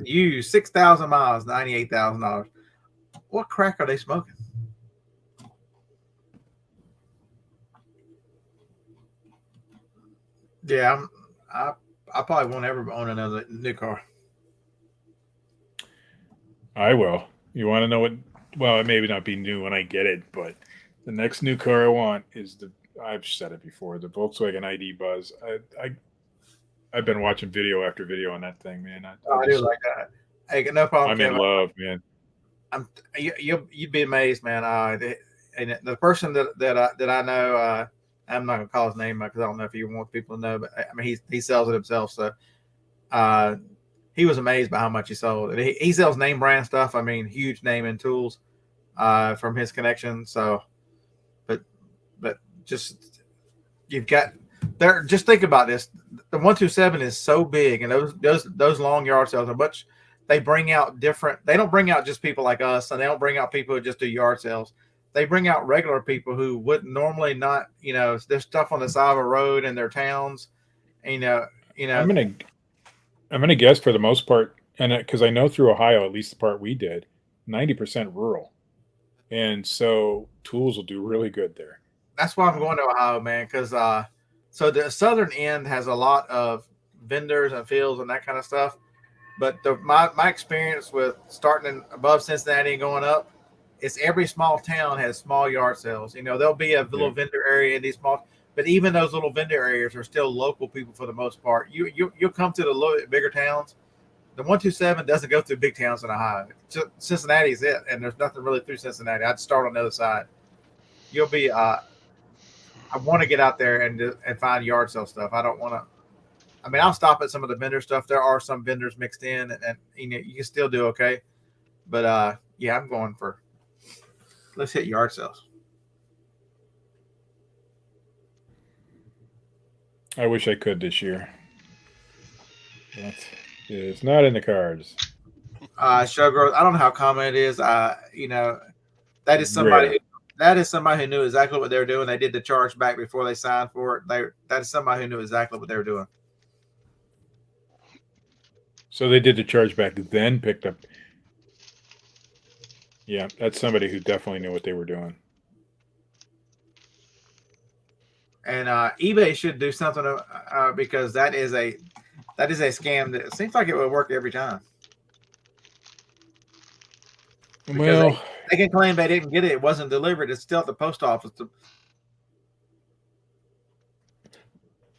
You 6,000 miles, $98,000. What crack are they smoking? Yeah, I probably won't ever own another new car. I will. You want to know what? Well, it may not be new when I get it, but the next new car I want is I've said it before, the Volkswagen ID Buzz. I've been watching video after video on that thing, man. I do like that. Hey, no problem. I'm in love, man. You'd be amazed, man. And the person that I know, I'm not gonna call his name because I don't know if he wants people to know, but I mean he sells it himself. So he was amazed by how much he sold. And he sells name brand stuff. I mean, huge name and tools from his connection. So, but just you've got there. Just think about this. The 127 is so big, and those long yard sales are much. They bring out different. They don't bring out just people like us, and they don't bring out people who just do yard sales. They bring out regular people who would normally not. There's stuff on the side of a road in their towns. And, I'm gonna guess for the most part, and because I know through Ohio, at least the part we did, 90% rural, and so tools will do really good there. That's why I'm going to Ohio, man, because so the southern end has a lot of vendors and fields and that kind of stuff. But my experience with starting above Cincinnati and going up, it's every small town has small yard sales. There'll be a little vendor area in these small, but even those little vendor areas are still local people for the most part. You'll come to the little bigger towns. The 127 doesn't go through big towns in Ohio. Cincinnati is it, and there's nothing really through Cincinnati. I'd start on the other side. You'll be. I want to get out there and find yard sale stuff. I don't want to. I mean, I'll stop at some of the vendor stuff. There are some vendors mixed in, and you can still do okay. But I'm going for. Let's hit yard sales. I wish I could this year. But It's not in the cards. Showgirls. I don't know how common it is. You know, that is somebody. Rare. That is somebody who knew exactly what they were doing. They did the charge back before they signed for it. That is somebody who knew exactly what they were doing. So they did the chargeback, then picked up. Yeah, that's somebody who definitely knew what they were doing. And eBay should do something because that is a scam that seems like it would work every time. Because Well, they can claim they didn't get it; it wasn't delivered. It's still at the post office.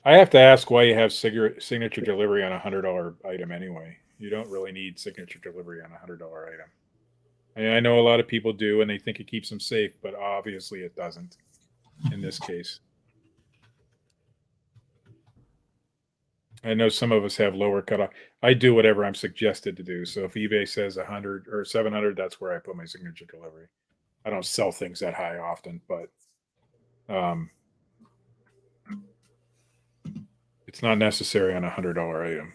I have to ask why you have signature delivery on $100 item anyway. You don't really need signature delivery on $100 item. I know a lot of people do, and they think it keeps them safe, but obviously it doesn't in this case. I know some of us have lower cutoff. I do whatever I'm suggested to do. So if eBay says 100 or 700, that's where I put my signature delivery. I don't sell things that high often, but it's not necessary on a $100 item.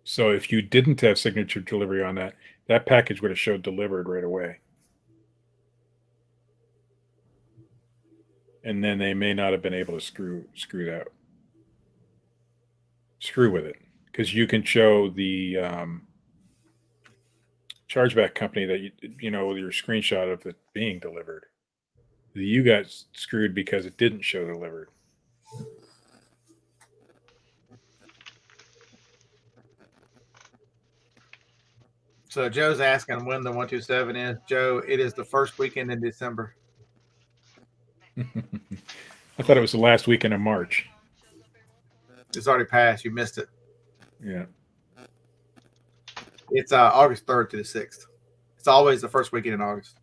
So if you didn't have signature delivery on that, that package would have showed delivered right away. And then they may not have been able to screw with it, because you can show the chargeback company that you know with your screenshot of it being delivered. You got screwed because it didn't show delivered. So Joe's asking when the 127 is. Joe, it is the first weekend in December. I thought it was the last weekend of March. It's already passed. You missed it. Yeah. It's August 3rd to the 6th. It's always the first weekend in August.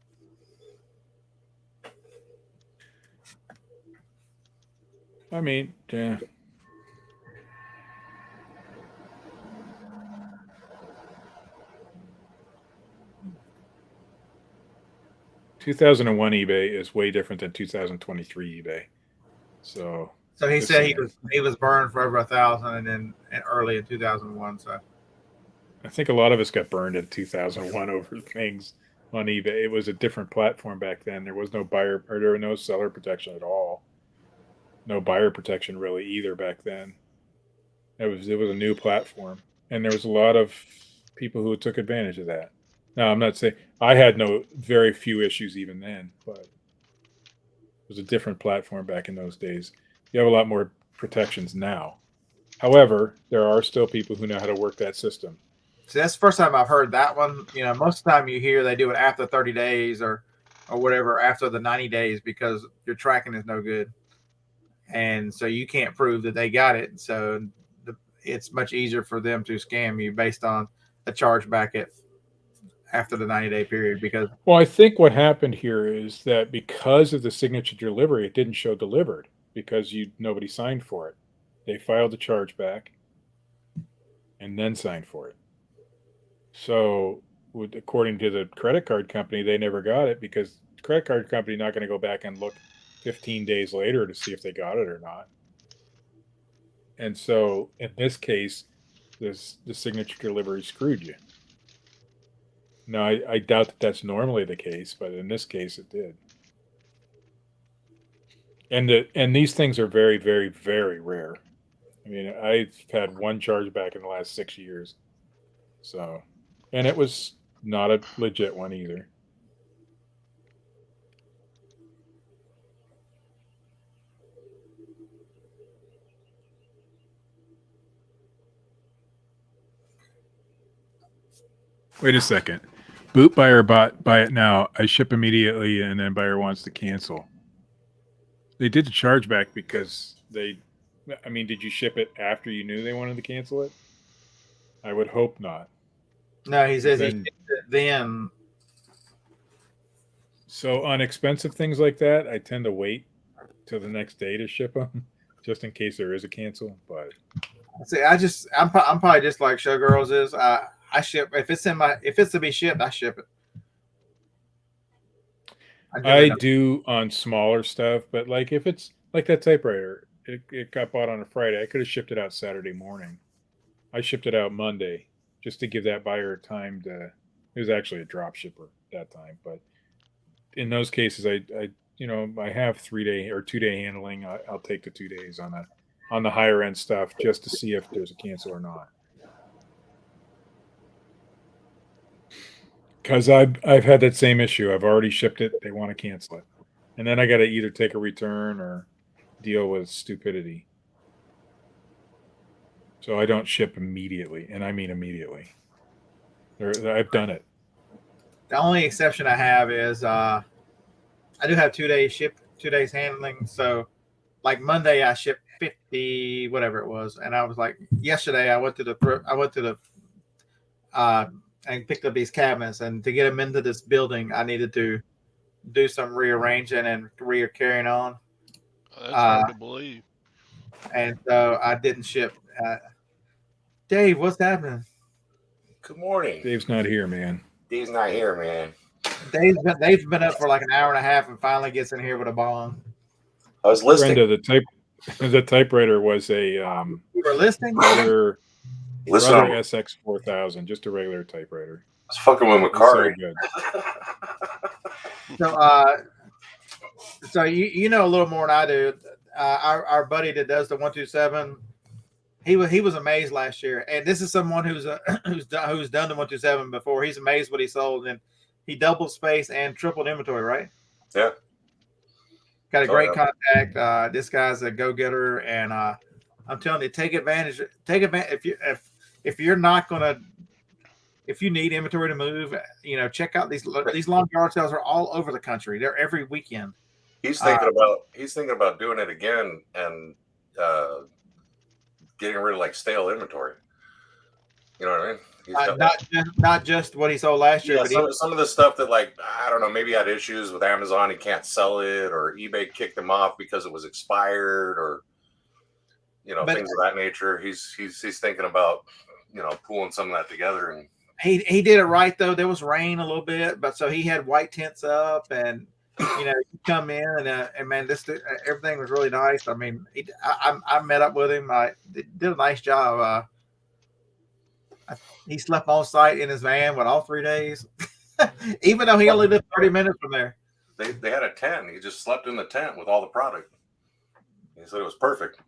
I mean, yeah. (2001) eBay is way different than 2023 eBay. So he just said saying. he was burned for over 1,000 and then early in 2001. So I think a lot of us got burned in 2001 over things on eBay. It was a different platform back then. There was no buyer or there was no seller protection at all. No buyer protection really either back then. It was a new platform, and there was a lot of people who took advantage of that. Now, I'm not saying I had very few issues even then, but it was a different platform back in those days. You have a lot more protections now. However, there are still people who know how to work that system. See, that's the first time I've heard that one. You know, most of the time you hear they do it after 30 days or whatever, after the 90 days, because your tracking is no good. And so you can't prove that they got it. So it's much easier for them to scam you based on a chargeback after the 90-day period. Because Well, I think what happened here is that because of the signature delivery, it didn't show delivered because nobody signed for it. They filed the chargeback and then signed for it. So, according to the credit card company, they never got it because the credit card company not going to go back and look 15 days later to see if they got it or not. And so, in this case, the signature delivery screwed you. Now, I doubt that that's normally the case, but in this case, it did. And these things are very, very, very rare. I mean, I've had one chargeback in the last 6 years. So, and it was not a legit one either. Wait a second. Boot buyer buy it now. I ship immediately, and then buyer wants to cancel. They did the chargeback because I mean, did you ship it after you knew they wanted to cancel it? I would hope not. no, he says he shipped it then. So on expensive things like that, I tend to wait till the next day to ship them, just in case there is a cancel. But See, I'm probably just like Showgirls is. I ship if it's to be shipped, I ship it. I do on smaller stuff, but like if it's like that typewriter, it got bought on a Friday. I could have shipped it out Saturday morning. I shipped it out Monday just to give that buyer time to. It was actually a drop shipper at that time, but in those cases, I have 3 day or 2 day handling. I'll take the 2 days on the higher end stuff just to see if there's a cancel or not. Because I've had that same issue. I've already shipped it. They want to cancel it, and then I got to either take a return or deal with stupidity. So I don't ship immediately, and I mean immediately. I've done it. The only exception I have is I do have 2 days ship, 2 days handling. So like Monday I shipped 50 whatever it was, and I was like yesterday I went to the uh, and picked up these cabinets, and to get them into this building I needed to do some rearranging and carrying on. That's Uh, hard to believe. and so I didn't ship. Dave, what's happening? Good morning. Dave's not here, man. Dave's not here, man. Dave's been up for like an hour and a half and finally gets in here with a bong. I was listening. Brenda, the typewriter was a You were listening? Brother Listen, SX 4000, just a regular typewriter. I was fucking with It's so McCarty. good. So you know a little more than I do. Our buddy that does the 127, he was amazed last year, and this is someone who's done the 127 before. He's amazed what he sold, and he doubled space and tripled inventory, right? Yeah. Got a great contact. This guy's a go-getter, and I'm telling you, take advantage. If you're not gonna, if you need inventory to move, check out these long yard sales are all over the country. They're every weekend. He's thinking about doing it again and getting rid of like stale inventory. You know what I mean? Not just what he sold last year, Yeah, but some of the stuff that, like, I don't know, maybe had issues with Amazon, he can't sell it, or eBay kicked him off because it was expired, or things of that nature. He's thinking about pulling some of that together. And he did it right though. There was rain a little bit, but so he had white tents up, and you come in and man, everything was really nice. I mean, I met up with him. I did a nice job. He slept on site in his van with all 3 days, even though he only lived 30 minutes from there. They had a tent. He just slept in the tent with all the product. He said it was perfect.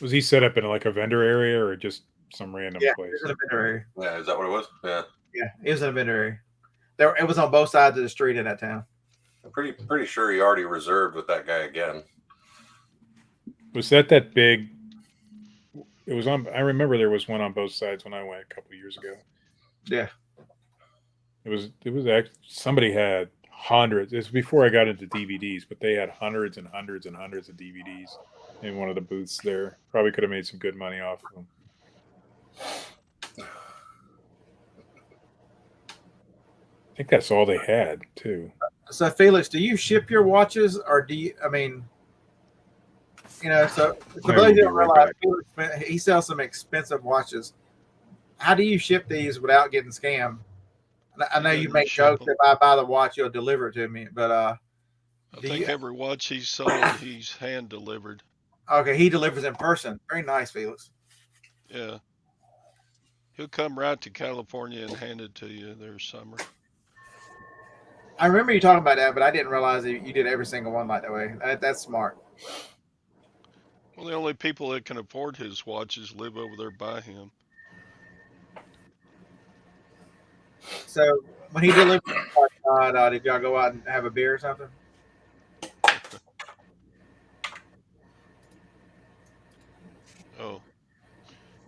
Was he set up in like a vendor area or just some random place? It was in a vendor area. Yeah, is that what it was? Yeah. Yeah, it was in a vendor area. It was on both sides of the street in that town. I'm pretty sure he already reserved with that guy again. Was that big? It was on. I remember there was one on both sides when I went a couple of years ago. Yeah. It was actually, somebody had hundreds. It's before I got into DVDs, but they had hundreds and hundreds and hundreds of DVDs in one of the booths there. Probably could have made some good money off of them. I think that's all they had too. So Felix, do you ship your watches, or do you? I mean, so those who don't realize, he sells some expensive watches. How do you ship these without getting scammed? I know you make jokes if I buy the watch, you'll deliver it to me, but I think every watch he's sold, he's hand delivered. Okay, he delivers in person. Very nice, Felix. Yeah. He'll come right to California and hand it to you this summer. I remember you talking about that, but I didn't realize that you did every single one like that way. That's smart. Well, the only people that can afford his watches live over there by him. So when he delivered the watch, did y'all go out and have a beer or something? Oh,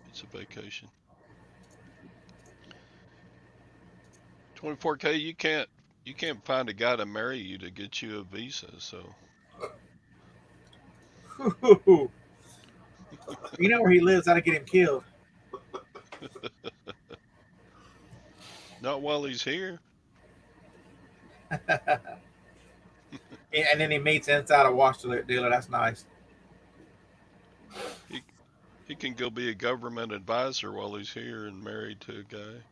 it's a vacation. 24K, you can't find a guy to marry you to get you a visa, so. You know where he lives, how to get him killed. Not while he's here. And then he meets inside a watch dealer. That's nice. He can go be a government advisor while he's here and married to a guy.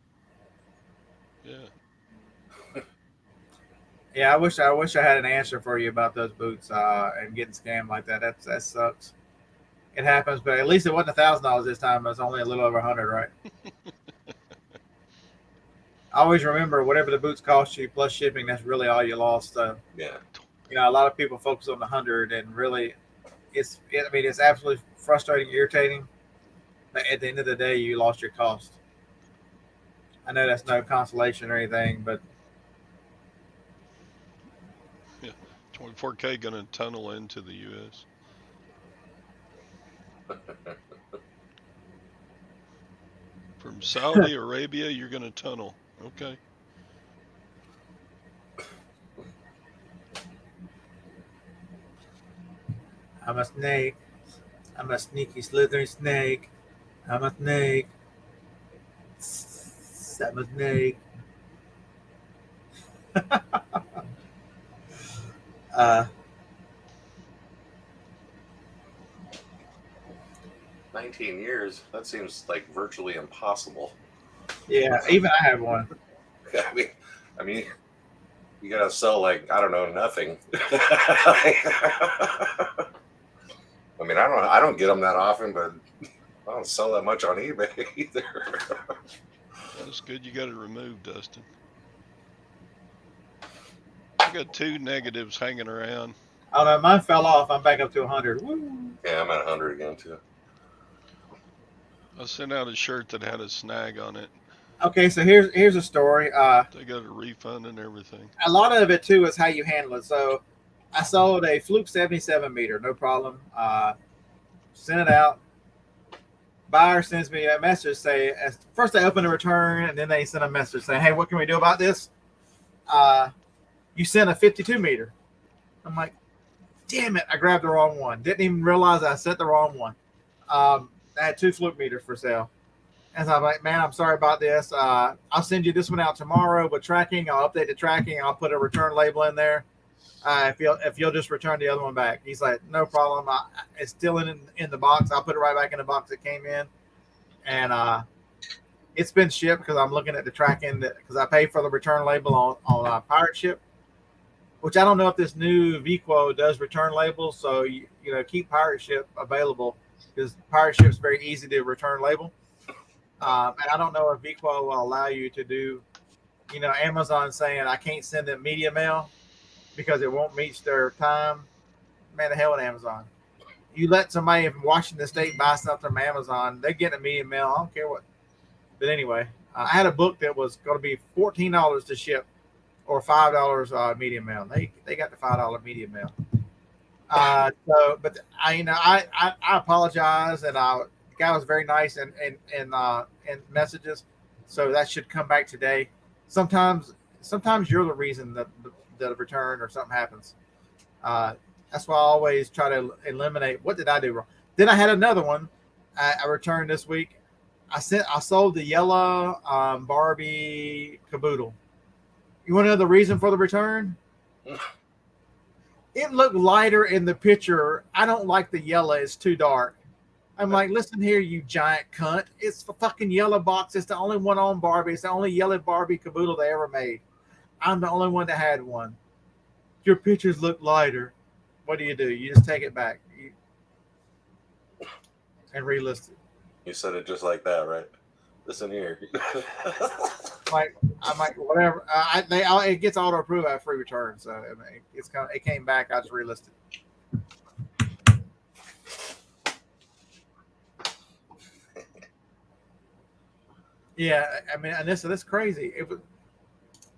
Yeah. Yeah, I wish I had an answer for you about those boots and getting scammed like that. That sucks. It happens, but at least it wasn't $1,000 this time. It was only a little over 100, right? I always remember whatever the boots cost you plus shipping. That's really all you lost. Yeah. A lot of people focus on the 100, and really, I mean, it's absolutely frustrating, irritating. But at the end of the day, you lost your cost. I know that's no consolation or anything, but Yeah, 24K going to tunnel into the U.S. From Saudi Arabia, you're going to tunnel. Okay. I'm a snake. I'm a sneaky, slithering snake. I'm a snake. I'm a snake. uh, 19 years. That seems like virtually impossible. yeah, even I have one. I mean, you gotta sell like I don't know nothing. I mean, I don't get them that often, but I don't sell that much on eBay either. That's good. You got it removed, Dustin. I got 2 negatives hanging around. Oh no, mine fell off. I'm back up to 100. Woo. Yeah, I'm at 100 again too. I sent out a shirt that had a snag on it. Okay, so here's a story. They got a refund and everything. A lot of it too is how you handle it. So I sold a Fluke 77 meter, no problem. Sent it out. Buyer sends me a message say first they open a return and then they send a message saying, "Hey, what can we do about this? You sent a 52 meter." I'm like, "Damn it! I grabbed the wrong one. Didn't even realize I sent the wrong one." I had 2 Fluke meters for sale. And so I'm like, "Man, I'm sorry about this. I'll send you this one out tomorrow with tracking. I'll update the tracking. I'll put a return label in there. If you'll just return the other one back." He's like, "No problem. It's still in the box. I'll put it right back in the box it came in." And it's been shipped because I'm looking at the tracking because I paid for the return label on Pirate Ship, which I don't know if this new VQuo does return labels. So keep Pirate Ship available because Pirate Ship is very easy to return label. And I don't know if VQuo will allow you to do, Amazon saying I can't send them media mail because it won't meet their time. Man, the hell with Amazon. You let somebody in Washington State buy something from Amazon, they're getting a media mail. I don't care what. But anyway, I had a book that was going to be $14 to ship or $5 media mail. They got the $5 media mail. But I apologize, and the guy was very nice in messages, so that should come back today. Sometimes you're the reason that the return or something happens. That's why I always try to eliminate what did I do wrong. Then I had another one I returned this week. I sold the yellow Barbie caboodle. You want to know the reason for the return? It looked lighter in the picture. I don't like the yellow. It's too dark. I'm like, listen here, you giant cunt. It's a fucking yellow box. It's the only one on Barbie. It's the only yellow Barbie caboodle they ever made. I'm the only one that had one. Your pictures look lighter. What do? You just take it back and relist it. You said it just like that, right? Listen here. I'm like, whatever. It gets auto approved at free return, so I mean, it came back. I just relisted. Yeah, I mean, and this is crazy.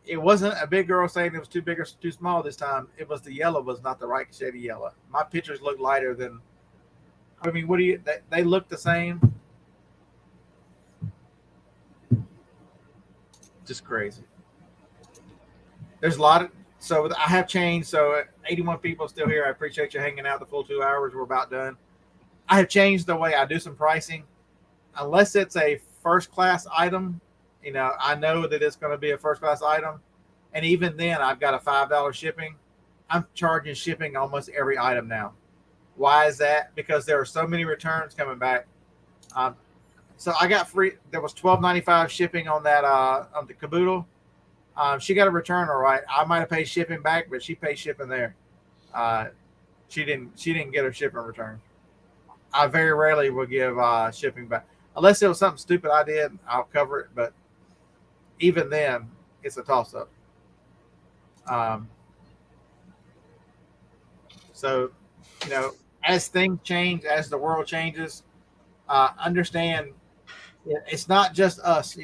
It wasn't a big girl saying it was too big or too small this time. It was the yellow was not the right shade of yellow. My pictures look lighter than. I mean, they look the same. Just crazy. There's a lot of I have changed. So 81 people still here. I appreciate you hanging out the full 2 hours. We're about done. I have changed the way I do some pricing, unless it's a first class item. I know that it's going to be a first class item, and even then, I've got a $5 shipping. I'm charging shipping almost every item now. Why is that? Because there are so many returns coming back. So I got free. There was $12.95 shipping on that on the caboodle. She got a return all right. I might have paid shipping back, but she paid shipping there. Uh, she didn't get her shipping return. I very rarely will give shipping back unless it was something stupid I did. I'll cover it, but even then, it's a toss up. Um, so, as things change, as the world changes, understand it's not just us.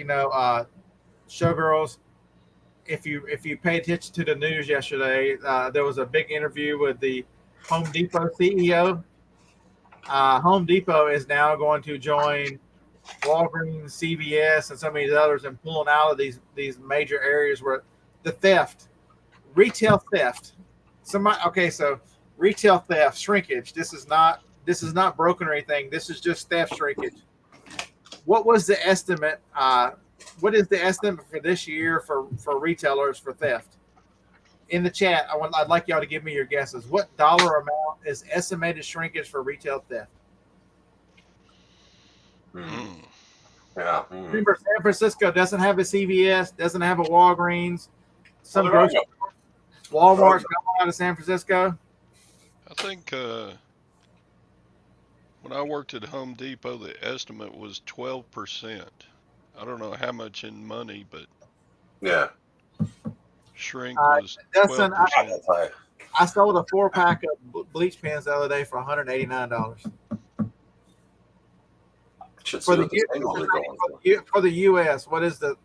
Showgirls. If you pay attention to the news yesterday, there was a big interview with the Home Depot CEO. Home Depot is now going to join Walgreens, CVS, and some of these others and pulling out of these major areas where the theft, retail theft. So retail theft, shrinkage. This is not broken or anything. This is just theft shrinkage. What was the estimate? What is the estimate for this year for retailers for theft? In the chat, I'd like y'all to give me your guesses. What dollar amount is estimated shrinkage for retail theft? Yeah. Remember, San Francisco doesn't have a CVS, doesn't have a Walgreens. Some grocery Walmart's going out of San Francisco. I think when I worked at Home Depot, the estimate was 12%. I don't know how much in money, but yeah, shrink was 12%. I sold a 4-pack of bleach pens the other day for $189. For the U.S., what is the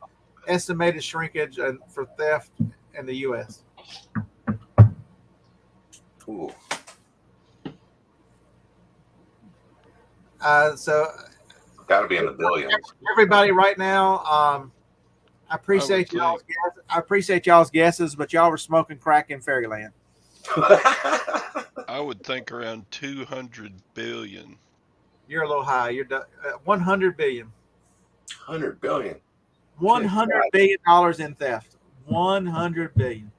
estimated shrinkage for theft in the U.S.? Ooh. So got to be in the billions. Everybody, right now, I appreciate y'all's guesses, but y'all were smoking crack in Fairyland. I would think around 200 billion. You're a little high. You're 100 billion. 100 billion. $100 billion in theft. 100 billion.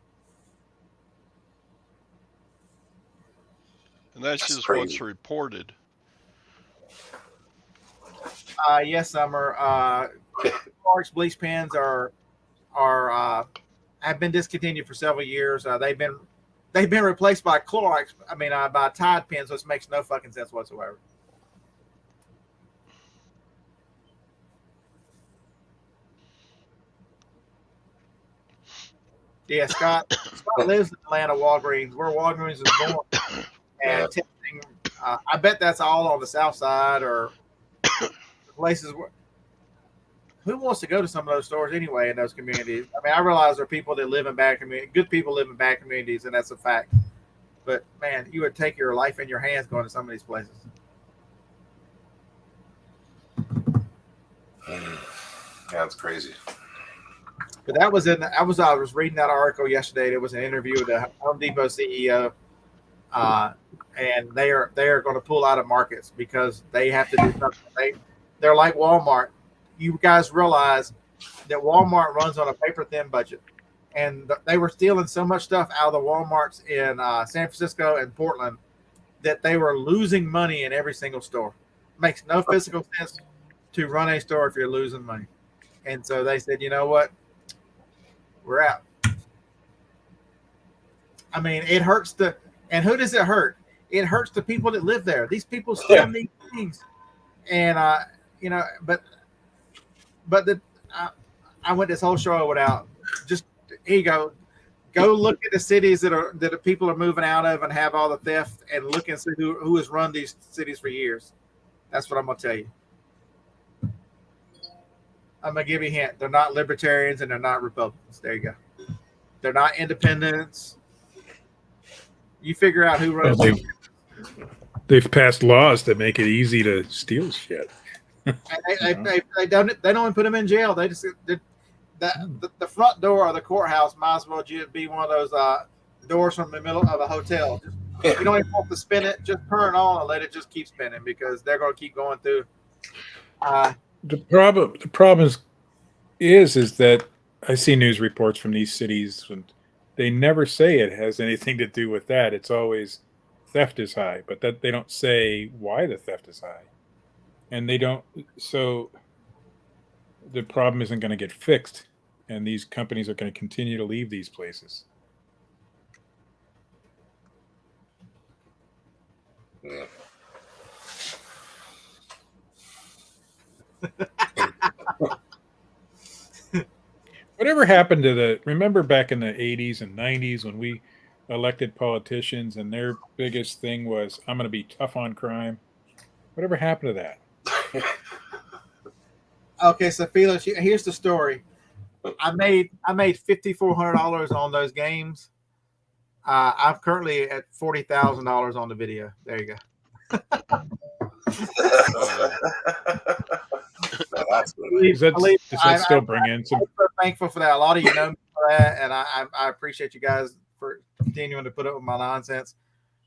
And that's just crazy. What's reported. Yes, Summer. Clorox bleach pens have been discontinued for several years. They've been replaced by Clorox. By Tide pens, which makes no fucking sense whatsoever. Yeah, Scott lives in Atlanta, Walgreens, where Walgreens is born, and testing. I bet that's all on the South Side or places where. Who wants to go to some of those stores anyway in those communities? I realize there are people that live in bad communities. Good people live in bad communities, and that's a fact. But man, you would take your life in your hands going to some of these places. That's crazy. But I was reading that article yesterday. There was an interview with the Home Depot CEO, and they are going to pull out of markets because they have to do something. They're like Walmart. You guys realize that Walmart runs on a paper thin budget, and they were stealing so much stuff out of the Walmarts in San Francisco and Portland that they were losing money in every single store. Makes no physical sense to run a store if you're losing money. And so they said, you know what? We're out. It hurts and who does it hurt? It hurts the people that live there. These people still need things. And, I went this whole show without just, here you go. Go look at the cities that the people are moving out of and have all the theft, and look and see who has run these cities for years. That's what I'm going to tell you. I'm going to give you a hint. They're not libertarians and they're not Republicans. There you go. They're not independents. You figure out who runs. Well, they've passed laws that make it easy to steal shit. They don't even put them in jail. They just the front door of the courthouse might as well be one of those doors from the middle of a hotel. You don't even have to spin it. Just turn it on and let it just keep spinning because they're going to keep going through. The problem is that I see news reports from these cities and they never say it has anything to do with that. It's always theft is high, but that they don't say why the theft is high. And they don't, so the problem isn't going to get fixed and these companies are going to continue to leave these places. Yeah. Whatever happened to remember back in the 80s and 90s when we elected politicians and their biggest thing was, I'm going to be tough on crime? Whatever happened to that? Okay, so Felix, here's the story. I made $5,400 on those games. I'm currently at $40,000 on the video. There you go. That's does that still bring in some? I'm so thankful for that. A lot of you know me for that, and I appreciate you guys for continuing to put up with my nonsense.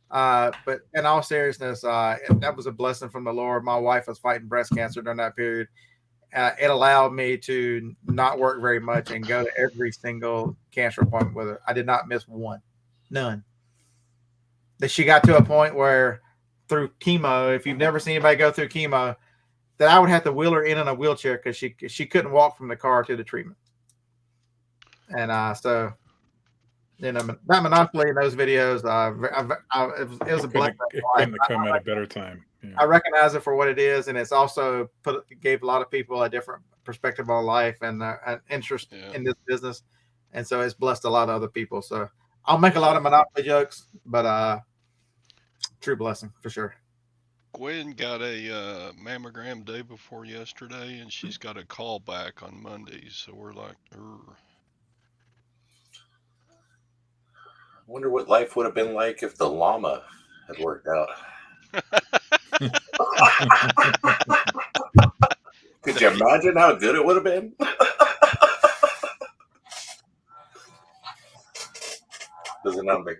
But in all seriousness, that was a blessing from the Lord. My wife was fighting breast cancer during that period. It allowed me to not work very much and go to every single cancer appointment with her. I did not miss one, none. That she got to a point where through chemo, if you've never seen anybody go through chemo, that I would have to wheel her in a wheelchair because she couldn't walk from the car to the treatment. And so, you know, that monopoly in those videos, it was a blessing. It couldn't have come at a better time. Yeah. I recognize it for what it is, and it's also gave a lot of people a different perspective on life and an interest in this business, and so it's blessed a lot of other people. So I'll make a lot of monopoly jokes, but true blessing for sure. Gwen got a mammogram day before yesterday, and she's got a call back on Monday. So we're like, I wonder what life would have been like if the llama had worked out. Could you imagine how good it would have been? Does it not make?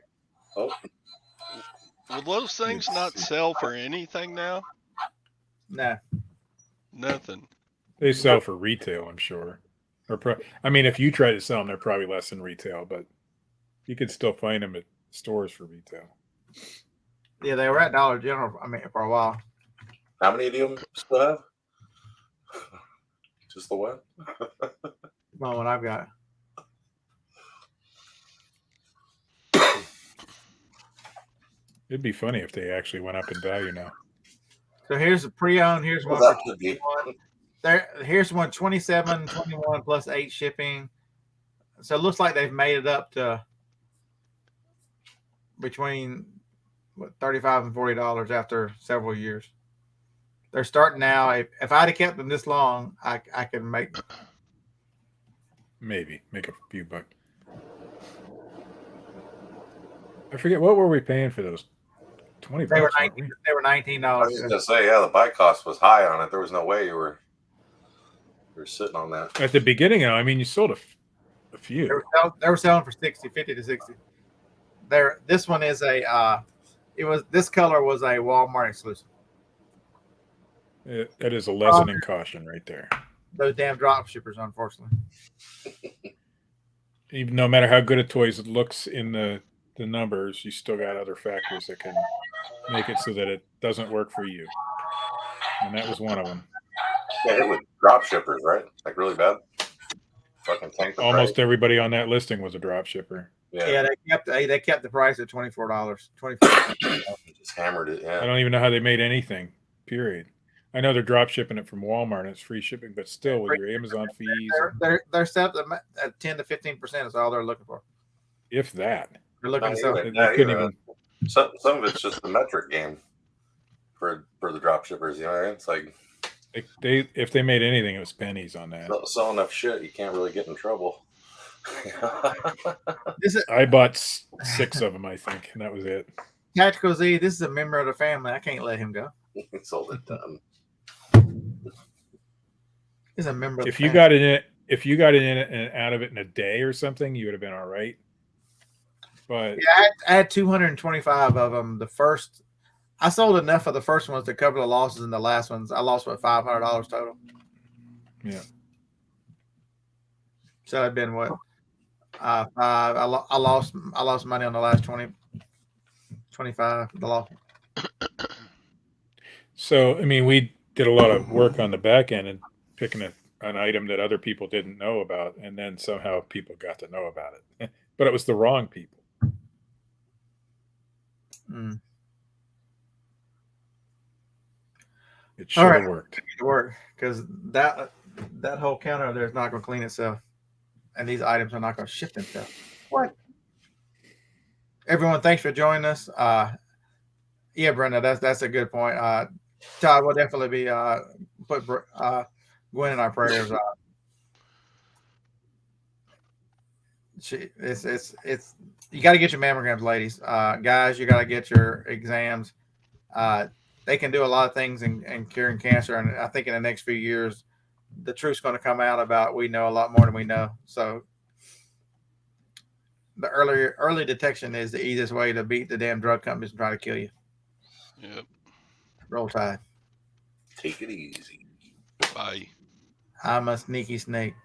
Oh. Will those things not sell for anything now? No. Nothing. They sell for retail, I'm sure. I mean, if you try to sell them, they're probably less than retail, but you could still find them at stores for retail. Yeah, they were at Dollar General, for a while. How many do you still have? Just the one? Well, what I've got. It'd be funny if they actually went up in value now. So here's a pre-owned. Here's one. That could be. Here's one $27.21 plus 8 shipping. So it looks like they've made it up to between $35 and $40 after several years. They're starting now. If I'd have kept them this long, I could make a few bucks. I forget, what were we paying for those? $20. They were $19. I was going to say, yeah, the buy cost was high on it. There was no way you were sitting on that. At the beginning, I mean, you sold a few. They were selling for 50 to 60. This one is this color was a Walmart exclusive. That is a lesson in caution right there. Those damn drop shippers, unfortunately. Even no matter how good a toys it looks in the numbers, you still got other factors that can make it so that it doesn't work for you. And that was one of them. Yeah, it was drop shippers, right? Like really bad. Fucking tank the Almost price. everybody on that listing was a drop shipper. Yeah, they kept the price at $24. Just hammered it. Yeah. I don't even know how they made anything. Period. I know they're drop shipping it from Walmart and it's free shipping, but still with your Amazon fees, they're set at 10 to 15%. Is all they're looking for. If that. They're looking some of it's just the metric game for the drop shippers. You know what I mean? It's like if they made anything, it was pennies on that. Sell enough shit, you can't really get in trouble. I bought 6 of them, I think, and that was it. Tactical Z, this is a member of the family. I can't let him go. He sold it done. He's a member of if you got it in it and out of it in a day or something, you would have been all right. But yeah, I had 225 of them. I sold enough of the first ones to cover the losses, and the last ones I lost $500 total. Yeah. So it'd been what? I lost money on the last 25. The loss. So I mean, we did a lot of work on the back end and picking an item that other people didn't know about, and then somehow people got to know about it. But it was the wrong people. Mm. It should have right. worked. To work because that whole counter there is not going to clean itself, and these items are not going to ship themselves. What? Everyone, thanks for joining us. Yeah, Brenda, that's a good point. Todd will definitely be put Gwen in our prayers. It's you got to get your mammograms, ladies. Guys, you got to get your exams. They can do a lot of things in curing cancer, and I think in the next few years, the truth's going to come out about we know a lot more than we know. So the early detection is the easiest way to beat the damn drug companies and try to kill you. Yep. Roll Tide. Take it easy. Bye. I'm a sneaky snake.